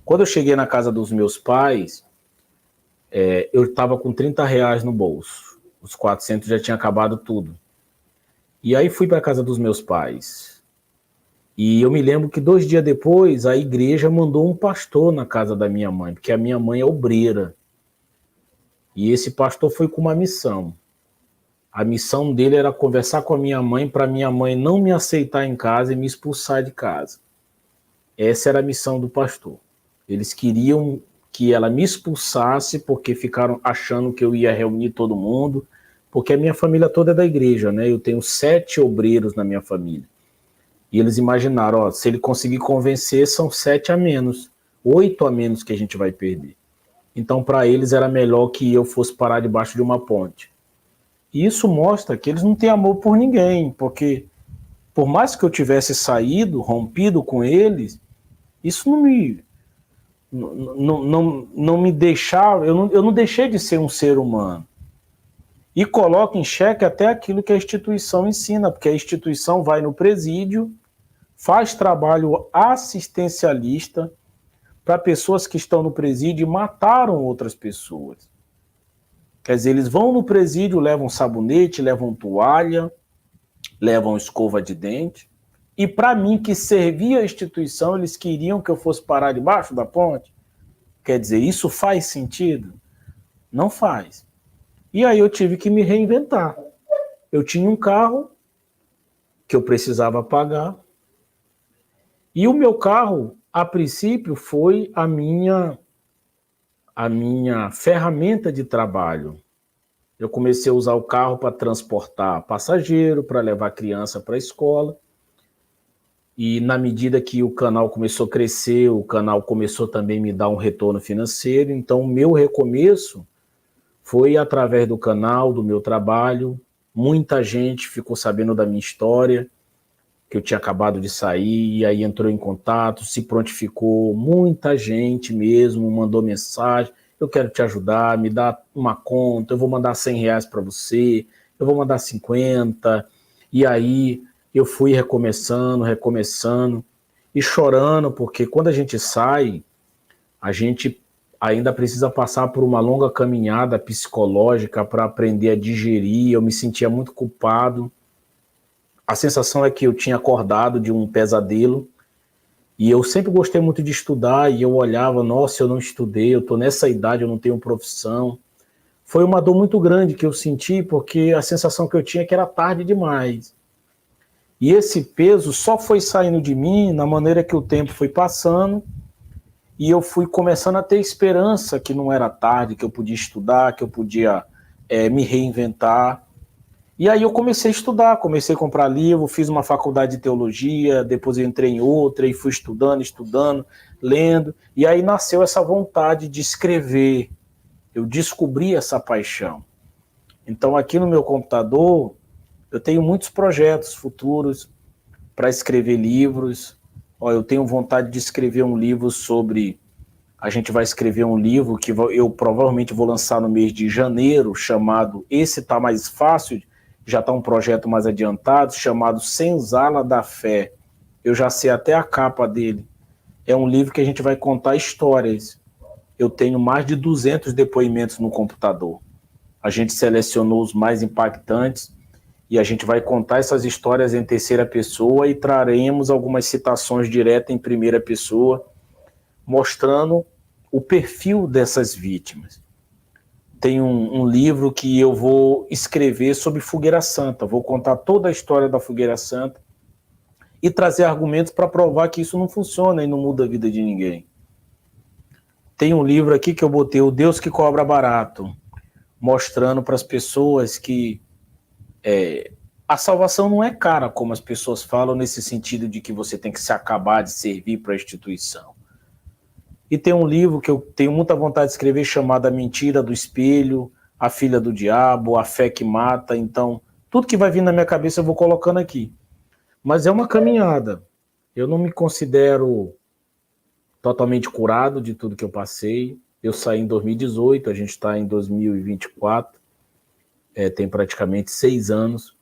Quando eu cheguei na casa dos meus pais, eu estava com 30 reais no bolso. Os 400 já tinha acabado tudo. E aí fui para a casa dos meus pais. E eu me lembro que 2 dias depois, a igreja mandou um pastor na casa da minha mãe, porque a minha mãe é obreira. E esse pastor foi com uma missão. A missão dele era conversar com a minha mãe para minha mãe não me aceitar em casa e me expulsar de casa. Essa era a missão do pastor. Eles queriam que ela me expulsasse porque ficaram achando que eu ia reunir todo mundo, porque a minha família toda é da igreja, né? Eu tenho 7 obreiros na minha família. E eles imaginaram, se ele conseguir convencer, são 7 a menos, 8 a menos que a gente vai perder. Então, para eles era melhor que eu fosse parar debaixo de uma ponte. E isso mostra que eles não têm amor por ninguém, porque por mais que eu tivesse saído, rompido com eles, isso não me deixava, eu não deixei de ser um ser humano. E coloca em xeque até aquilo que a instituição ensina, porque a instituição vai no presídio, faz trabalho assistencialista para pessoas que estão no presídio e mataram outras pessoas. Quer dizer, eles vão no presídio, levam sabonete, levam toalha, levam escova de dente, e para mim, que servia a instituição, eles queriam que eu fosse parar debaixo da ponte? Quer dizer, isso faz sentido? Não faz. E aí eu tive que me reinventar. Eu tinha um carro que eu precisava pagar, e o meu carro, a princípio, foi a minha ferramenta de trabalho. Eu comecei a usar o carro para transportar passageiro, para levar criança para a escola. E na medida que o canal começou a crescer, o canal começou também a me dar um retorno financeiro. Então, o meu recomeço foi através do canal, do meu trabalho. Muita gente ficou sabendo da minha história, que eu tinha acabado de sair, e aí entrou em contato, se prontificou. Muita gente mesmo mandou mensagem: eu quero te ajudar, me dá uma conta, eu vou mandar R$100 para você, eu vou mandar 50. E aí eu fui recomeçando e chorando, porque quando a gente sai, a gente ainda precisa passar por uma longa caminhada psicológica para aprender a digerir. Eu me sentia muito culpado. A sensação é que eu tinha acordado de um pesadelo, e eu sempre gostei muito de estudar, e eu olhava: nossa, eu não estudei, eu estou nessa idade, eu não tenho profissão. Foi uma dor muito grande que eu senti, porque a sensação que eu tinha é que era tarde demais. E esse peso só foi saindo de mim na maneira que o tempo foi passando, e eu fui começando a ter esperança que não era tarde, que eu podia estudar, que eu podia me reinventar. E aí eu comecei a estudar, comecei a comprar livro, fiz uma faculdade de teologia, depois eu entrei em outra e fui estudando, lendo, e aí nasceu essa vontade de escrever. Eu descobri essa paixão. Então aqui no meu computador eu tenho muitos projetos futuros para escrever livros. Eu tenho vontade de escrever um livro sobre... A gente vai escrever um livro que eu provavelmente vou lançar no mês de janeiro, chamado Esse Tá Mais Fácil. Já está um projeto mais adiantado, chamado Senzala da Fé. Eu já sei até a capa dele. É um livro que a gente vai contar histórias. Eu tenho mais de 200 depoimentos no computador. A gente selecionou os mais impactantes e a gente vai contar essas histórias em terceira pessoa e traremos algumas citações diretas em primeira pessoa, mostrando o perfil dessas vítimas. Tem um livro que eu vou escrever sobre Fogueira Santa. Vou contar toda a história da Fogueira Santa e trazer argumentos para provar que isso não funciona e não muda a vida de ninguém. Tem um livro aqui que eu botei, O Deus que Cobra Barato, mostrando para as pessoas que a salvação não é cara, como as pessoas falam, nesse sentido de que você tem que se acabar de servir para a instituição. E tem um livro que eu tenho muita vontade de escrever, chamado A Mentira do Espelho, A Filha do Diabo, A Fé que Mata. Então, tudo que vai vir na minha cabeça eu vou colocando aqui. Mas é uma caminhada. Eu não me considero totalmente curado de tudo que eu passei. Eu saí em 2018, a gente está em 2024, tem praticamente 6 anos.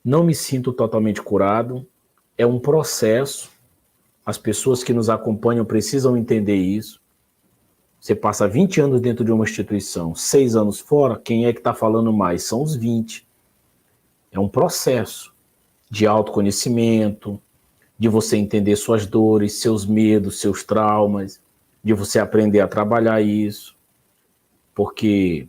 Não me sinto totalmente curado. É um processo. As pessoas que nos acompanham precisam entender isso. Você passa 20 anos dentro de uma instituição, 6 anos fora, quem é que está falando mais? São os 20. É um processo de autoconhecimento, de você entender suas dores, seus medos, seus traumas, de você aprender a trabalhar isso. Porque,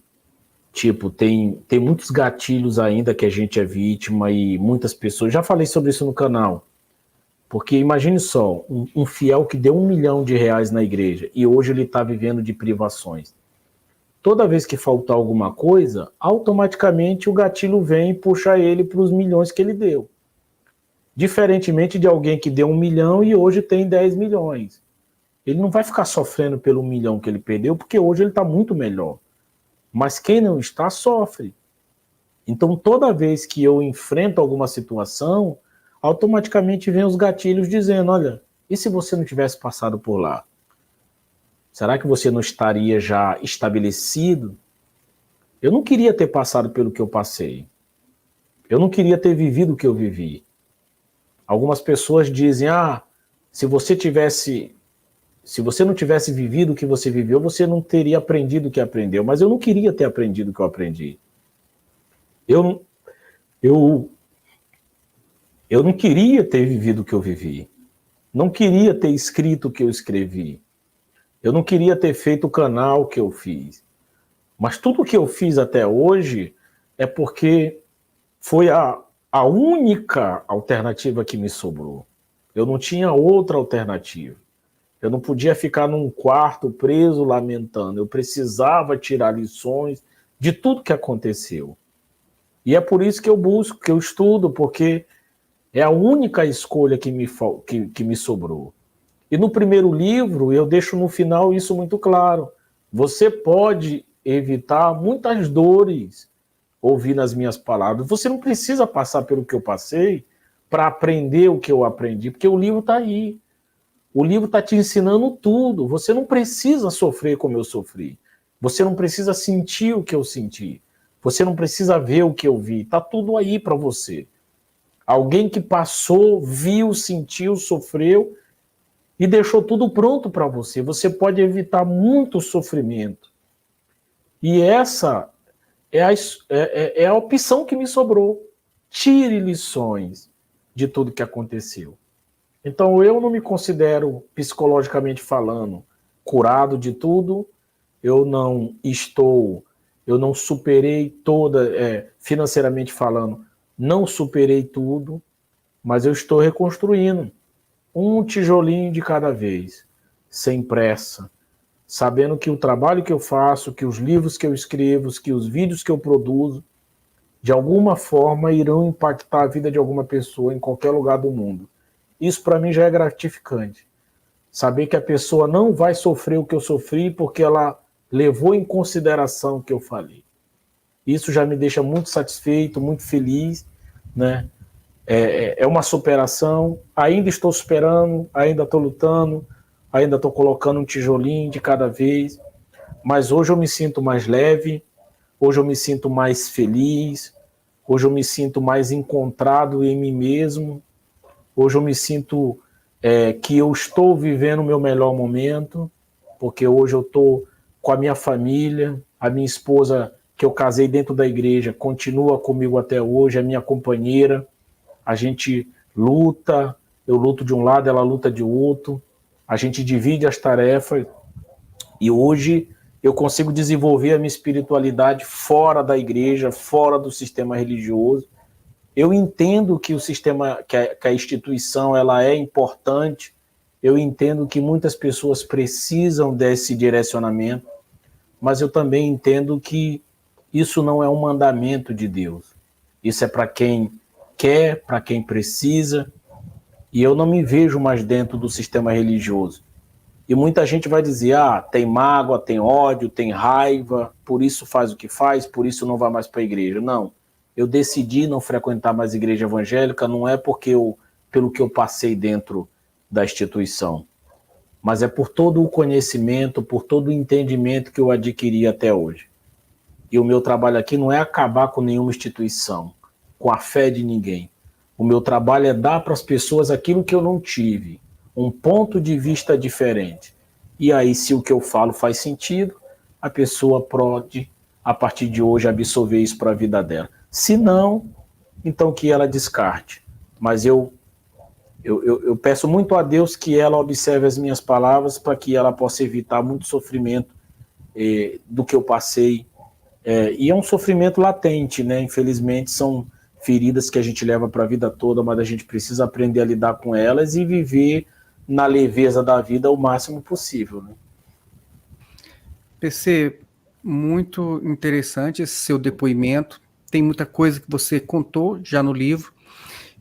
tem muitos gatilhos ainda que a gente é vítima e muitas pessoas... Já falei sobre isso no canal. Porque imagine só, um fiel que deu R$1 milhão na igreja e hoje ele está vivendo de privações. Toda vez que faltar alguma coisa, automaticamente o gatilho vem e puxa ele para os milhões que ele deu. Diferentemente de alguém que deu 1 milhão e hoje tem 10 milhões. Ele não vai ficar sofrendo pelo 1 milhão que ele perdeu, porque hoje ele está muito melhor. Mas quem não está, sofre. Então toda vez que eu enfrento alguma situação, automaticamente vem os gatilhos dizendo: olha, e se você não tivesse passado por lá? Será que você não estaria já estabelecido? Eu não queria ter passado pelo que eu passei. Eu não queria ter vivido o que eu vivi. Algumas pessoas dizem: se você tivesse Se você não tivesse vivido o que você viveu, você não teria aprendido o que aprendeu. Mas eu não queria ter aprendido o que eu aprendi. Eu não queria ter vivido o que eu vivi. Não queria ter escrito o que eu escrevi. Eu não queria ter feito o canal que eu fiz. Mas tudo o que eu fiz até hoje é porque foi a única alternativa que me sobrou. Eu não tinha outra alternativa. Eu não podia ficar num quarto preso lamentando. Eu precisava tirar lições de tudo que aconteceu. E é por isso que eu busco, que eu estudo, porque é a única escolha que me sobrou. E no primeiro livro, eu deixo no final isso muito claro. Você pode evitar muitas dores ouvindo as minhas palavras. Você não precisa passar pelo que eu passei para aprender o que eu aprendi, porque o livro está aí. O livro está te ensinando tudo. Você não precisa sofrer como eu sofri. Você não precisa sentir o que eu senti. Você não precisa ver o que eu vi. Está tudo aí para você. Alguém que passou, viu, sentiu, sofreu e deixou tudo pronto para você. Você pode evitar muito sofrimento. E essa é a opção que me sobrou. Tire lições de tudo que aconteceu. Então eu não me considero, psicologicamente falando, curado de tudo. Eu não superei financeiramente falando, não superei tudo, mas eu estou reconstruindo um tijolinho de cada vez, sem pressa, sabendo que o trabalho que eu faço, que os livros que eu escrevo, que os vídeos que eu produzo, de alguma forma irão impactar a vida de alguma pessoa em qualquer lugar do mundo. Isso para mim já é gratificante. Saber que a pessoa não vai sofrer o que eu sofri porque ela levou em consideração o que eu falei. Isso já me deixa muito satisfeito, muito feliz, né? É uma superação, ainda estou superando, ainda estou lutando, ainda estou colocando um tijolinho de cada vez, mas hoje eu me sinto mais leve, hoje eu me sinto mais feliz, hoje eu me sinto mais encontrado em mim mesmo, hoje eu me sinto que eu estou vivendo o meu melhor momento, porque hoje eu estou com a minha família, a minha esposa, que eu casei dentro da igreja, continua comigo até hoje, é minha companheira, a gente luta, eu luto de um lado, ela luta de outro, a gente divide as tarefas, e hoje eu consigo desenvolver a minha espiritualidade fora da igreja, fora do sistema religioso. Eu entendo que o sistema, que a instituição, ela é importante, eu entendo que muitas pessoas precisam desse direcionamento, mas eu também entendo que isso não é um mandamento de Deus. Isso é para quem quer, para quem precisa, e eu não me vejo mais dentro do sistema religioso. E muita gente vai dizer, tem mágoa, tem ódio, tem raiva, por isso faz o que faz, por isso não vai mais para a igreja. Não, eu decidi não frequentar mais a igreja evangélica, não é pelo que eu passei dentro da instituição, mas é por todo o conhecimento, por todo o entendimento que eu adquiri até hoje. E o meu trabalho aqui não é acabar com nenhuma instituição, com a fé de ninguém. O meu trabalho é dar para as pessoas aquilo que eu não tive, um ponto de vista diferente. E aí, se o que eu falo faz sentido, a pessoa pode, a partir de hoje, absorver isso para a vida dela. Se não, então que ela descarte. Mas eu peço muito a Deus que ela observe as minhas palavras para que ela possa evitar muito sofrimento do que eu passei. E é um sofrimento latente, né? Infelizmente, são feridas que a gente leva para a vida toda, mas a gente precisa aprender a lidar com elas e viver na leveza da vida o máximo possível, né? PC, muito interessante esse seu depoimento. Tem muita coisa que você contou já no livro.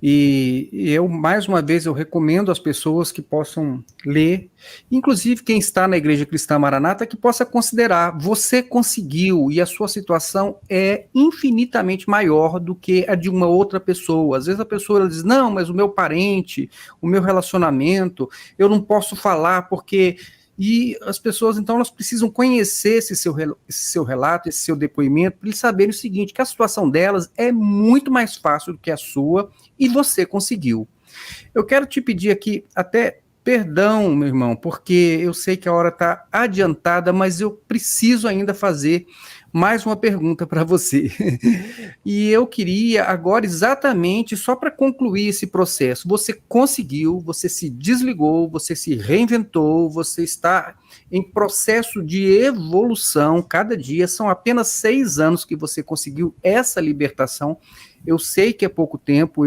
E eu, mais uma vez, eu recomendo às pessoas que possam ler, inclusive quem está na Igreja Cristã Maranata, que possa considerar, você conseguiu, e a sua situação é infinitamente maior do que a de uma outra pessoa. Às vezes a pessoa diz, não, mas o meu parente, o meu relacionamento, eu não posso falar porque... E as pessoas, então, elas precisam conhecer esse seu relato, esse seu depoimento, para eles saberem o seguinte, que a situação delas é muito mais fácil do que a sua, e você conseguiu. Eu quero te pedir aqui, até Perdão, meu irmão, porque eu sei que a hora está adiantada, mas eu preciso ainda fazer mais uma pergunta para você. E eu queria agora exatamente só para concluir esse processo. Você conseguiu, você se desligou, você se reinventou, você está em processo de evolução. Cada dia são apenas 6 anos que você conseguiu essa libertação. Eu sei que é pouco tempo,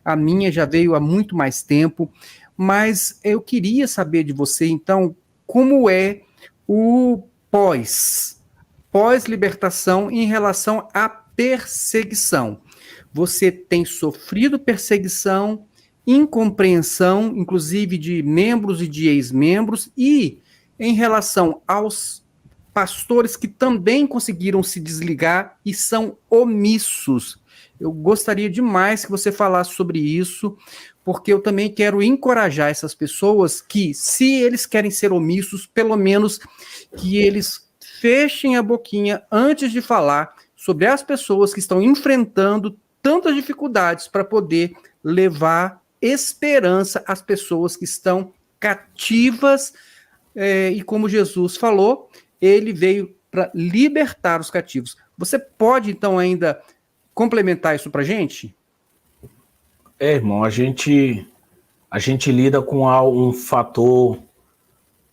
a minha já veio há muito mais tempo. Mas eu queria saber de você, então, como é o pós-libertação em relação à perseguição. Você tem sofrido perseguição, incompreensão, inclusive de membros e de ex-membros, e em relação aos pastores que também conseguiram se desligar e são omissos. Eu gostaria demais que você falasse sobre isso, porque eu também quero encorajar essas pessoas que, se eles querem ser omissos, pelo menos que eles fechem a boquinha antes de falar sobre as pessoas que estão enfrentando tantas dificuldades para poder levar esperança às pessoas que estão cativas, e como Jesus falou, ele veio para libertar os cativos. Você pode, então, ainda complementar isso para a gente? Irmão, a gente lida com um fator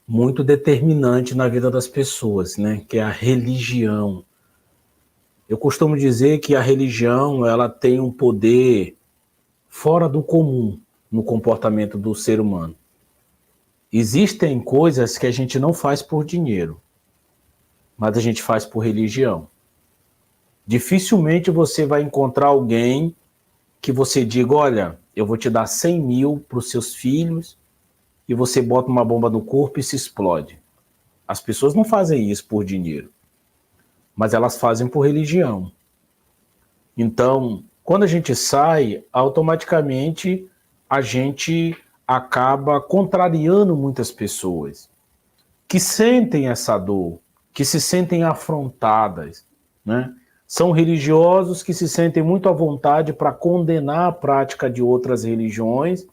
muito determinante na vida das pessoas, né? Que é a religião. Eu costumo dizer que a religião, ela tem um poder fora do comum no comportamento do ser humano. Existem coisas que a gente não faz por dinheiro, mas a gente faz por religião. Dificilmente você vai encontrar alguém que você diga, olha, eu vou te dar 100 mil para os seus filhos e você bota uma bomba no corpo e se explode. As pessoas não fazem isso por dinheiro, mas elas fazem por religião. Então, quando a gente sai, automaticamente a gente acaba contrariando muitas pessoas que sentem essa dor, que se sentem afrontadas, né? São religiosos que se sentem muito à vontade para condenar a prática de outras religiões,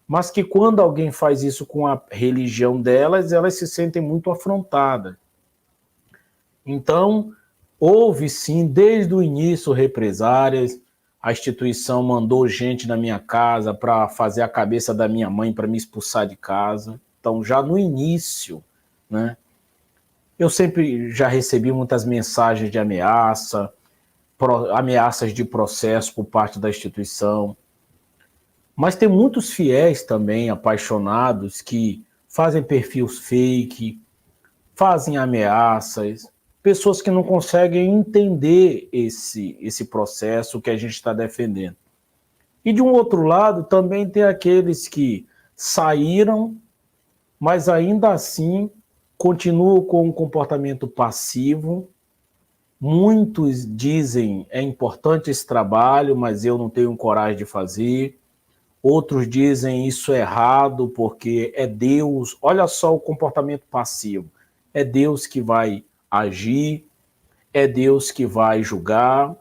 mas que quando alguém faz isso com a religião delas, elas se sentem muito afrontadas. Então, houve sim, desde o início, represárias. A instituição mandou gente na minha casa para fazer a cabeça da minha mãe para me expulsar de casa. Então, já no início, né? Eu sempre já recebi muitas mensagens de ameaça, ameaças de processo por parte da instituição. Mas tem muitos fiéis também, apaixonados, que fazem perfis fake, fazem ameaças, pessoas que não conseguem entender esse processo que a gente está defendendo. E de um outro lado, também tem aqueles que saíram, mas ainda assim continuam com um comportamento passivo. Muitos dizem, é importante esse trabalho, mas eu não tenho coragem de fazer. Outros dizem, isso é errado, porque é Deus. Olha só o comportamento passivo. É Deus que vai agir, é Deus que vai julgar.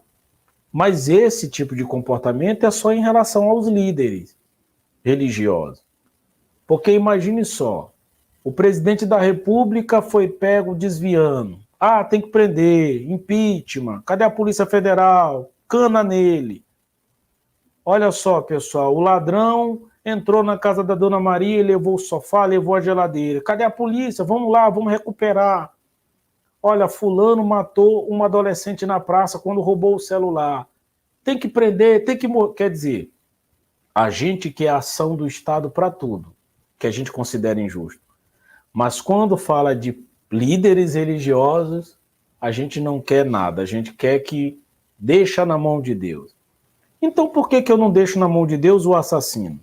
Mas esse tipo de comportamento é só em relação aos líderes religiosos. Porque imagine só, o presidente da República foi pego desviando. Ah, tem que prender, impeachment, cadê a Polícia Federal? Cana nele. Olha só, pessoal, o ladrão entrou na casa da Dona Maria, levou o sofá, levou a geladeira. Cadê a polícia? Vamos lá, vamos recuperar. Olha, fulano matou uma adolescente na praça quando roubou o celular. Tem que prender, tem que... Quer dizer, a gente quer a ação do Estado para tudo, que a gente considera injusto. Mas quando fala de líderes religiosos, a gente não quer nada, a gente quer que deixa na mão de Deus. Então por que eu não deixo na mão de Deus o assassino?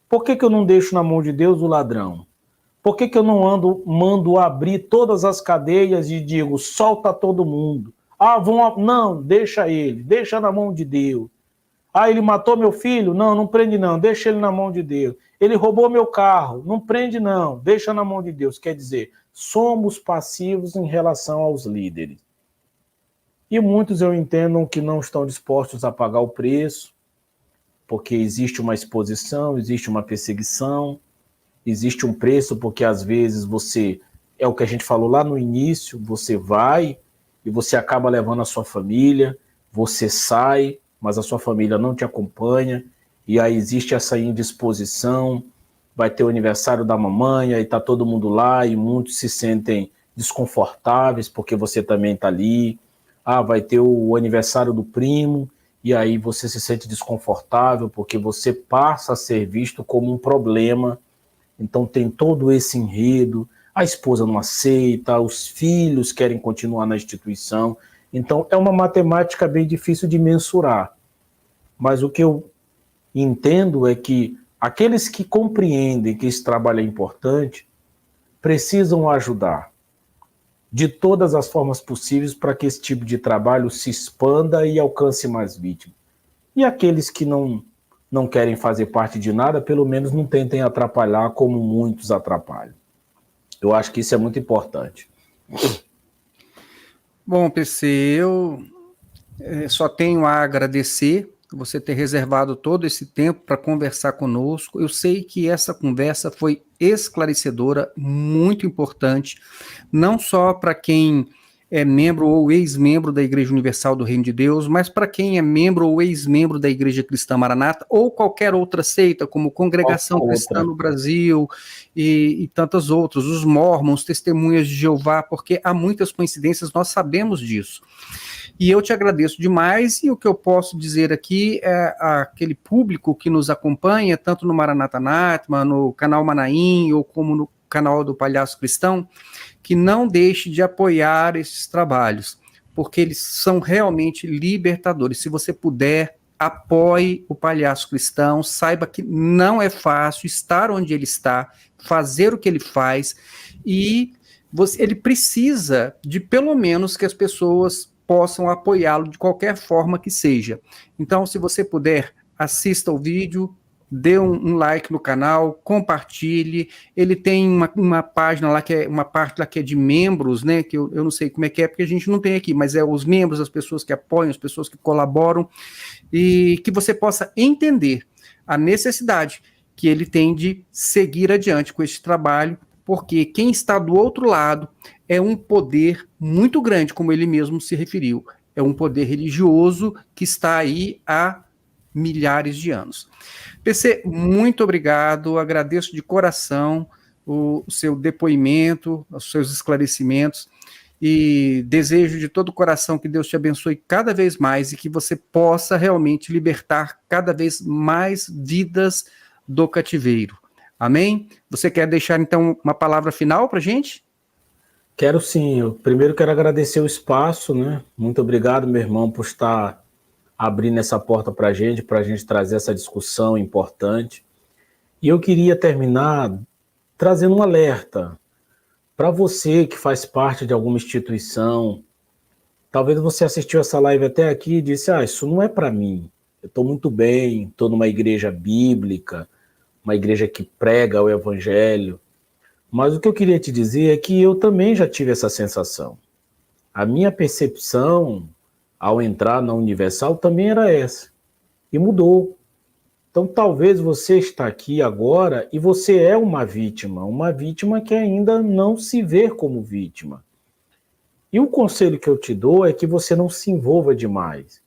Por que eu não deixo na mão de Deus o ladrão? Por que eu não mando abrir todas as cadeias e digo, solta todo mundo? Ah, não, deixa ele, deixa na mão de Deus. Ah, ele matou meu filho? Não, não prende não, deixa ele na mão de Deus. Ele roubou meu carro? Não prende não, deixa na mão de Deus. Quer dizer, somos passivos em relação aos líderes. E muitos eu entendo que não estão dispostos a pagar o preço, porque existe uma exposição, existe uma perseguição. existe um preço, porque às vezes você, é o que a gente falou lá no início, você vai e você acaba levando a sua família, você sai, mas a sua família não te acompanha, e aí existe essa indisposição, vai ter o aniversário da mamãe, aí está todo mundo lá e muitos se sentem desconfortáveis porque você também está ali. Ah, vai ter o aniversário do primo, e aí você se sente desconfortável porque você passa a ser visto como um problema. Então tem todo esse enredo, a esposa não aceita, os filhos querem continuar na instituição. Então é uma matemática bem difícil de mensurar. Mas o que eu entendo é que aqueles que compreendem que esse trabalho é importante precisam ajudar de todas as formas possíveis para que esse tipo de trabalho se expanda e alcance mais vítimas. E aqueles que não querem fazer parte de nada, pelo menos não tentem atrapalhar como muitos atrapalham. Eu acho que isso é muito importante. Bom, PC, eu só tenho a agradecer você ter reservado todo esse tempo para conversar conosco. Eu sei que essa conversa foi esclarecedora, muito importante, não só para quem é membro ou ex-membro da Igreja Universal do Reino de Deus, mas para quem é membro ou ex-membro da Igreja Cristã Maranata ou qualquer outra seita, como Congregação Cristã no Brasil e tantas outras, os Mormons, Testemunhas de Jeová, porque há muitas coincidências, nós sabemos disso. E eu te agradeço demais, e o que eu posso dizer aqui é aquele público que nos acompanha, tanto no Maranata Natma, no canal Manaim, ou como no canal do Palhaço Cristão, que não deixe de apoiar esses trabalhos, porque eles são realmente libertadores. Se você puder, apoie o Palhaço Cristão, saiba que não é fácil estar onde ele está, fazer o que ele faz, e ele precisa de pelo menos que as pessoas possam apoiá-lo de qualquer forma que seja. Então, se você puder, assista o vídeo, dê um like no canal, compartilhe. Ele tem uma página lá que é uma parte lá que é de membros, né? Que eu não sei como é que é, porque a gente não tem aqui, mas é os membros, as pessoas que apoiam, as pessoas que colaboram, e que você possa entender a necessidade que ele tem de seguir adiante com este trabalho, porque quem está do outro lado é um poder muito grande, como ele mesmo se referiu. É um poder religioso que está aí há milhares de anos. PC, muito obrigado, agradeço de coração o seu depoimento, os seus esclarecimentos, e desejo de todo o coração que Deus te abençoe cada vez mais e que você possa realmente libertar cada vez mais vidas do cativeiro. Amém? Você quer deixar, então, uma palavra final para a gente? Quero sim. Eu primeiro quero agradecer o espaço, né? Muito obrigado, meu irmão, por estar abrindo essa porta para a gente trazer essa discussão importante. E eu queria terminar trazendo um alerta para você que faz parte de alguma instituição. Talvez você assistiu essa live até aqui e disse, isso não é para mim. Eu estou muito bem, estou numa igreja bíblica, uma igreja que prega o evangelho. Mas o que eu queria te dizer é que eu também já tive essa sensação. A minha percepção ao entrar na Universal também era essa. E mudou. Então talvez você está aqui agora e você é uma vítima que ainda não se vê como vítima. E o conselho que eu te dou é que você não se envolva demais.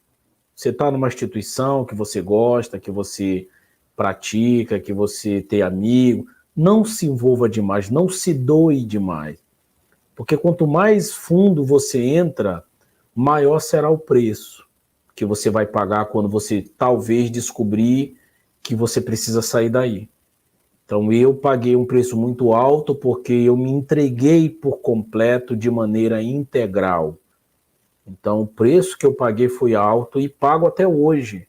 Você está numa instituição que você gosta, que você pratica, que você tem amigo, não se envolva demais, não se doe demais. Porque quanto mais fundo você entra, maior será o preço que você vai pagar quando você talvez descobrir que você precisa sair daí. Então eu paguei um preço muito alto porque eu me entreguei por completo de maneira integral. Então o preço que eu paguei foi alto e pago até hoje.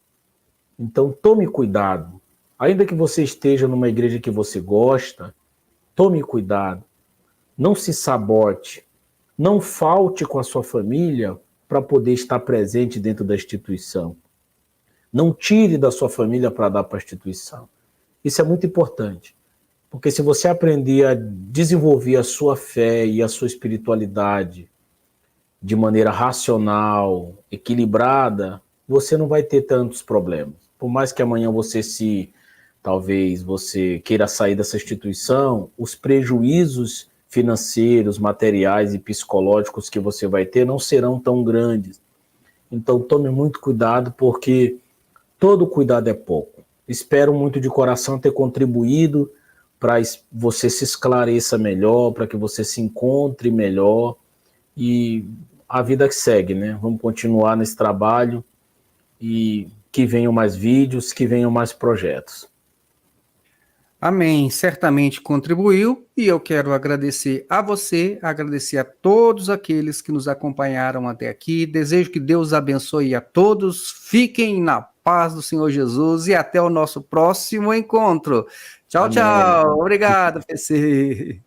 Então tome cuidado. Ainda que você esteja numa igreja que você gosta, tome cuidado. Não se sabote. Não falte com a sua família para poder estar presente dentro da instituição. Não tire da sua família para dar para a instituição. Isso é muito importante. Porque se você aprender a desenvolver a sua fé e a sua espiritualidade de maneira racional, equilibrada, você não vai ter tantos problemas. Por mais que amanhã você se talvez você queira sair dessa instituição, os prejuízos financeiros, materiais e psicológicos que você vai ter não serão tão grandes. Então tome muito cuidado, porque todo cuidado é pouco. Espero muito de coração ter contribuído para você se esclareça melhor, para que você se encontre melhor, e a vida que segue, né? Vamos continuar nesse trabalho e que venham mais vídeos, que venham mais projetos. Amém, certamente contribuiu, e eu quero agradecer a você, agradecer a todos aqueles que nos acompanharam até aqui. Desejo que Deus abençoe a todos, fiquem na paz do Senhor Jesus e até o nosso próximo encontro. Tchau, Amém. tchau. Obrigado, PC.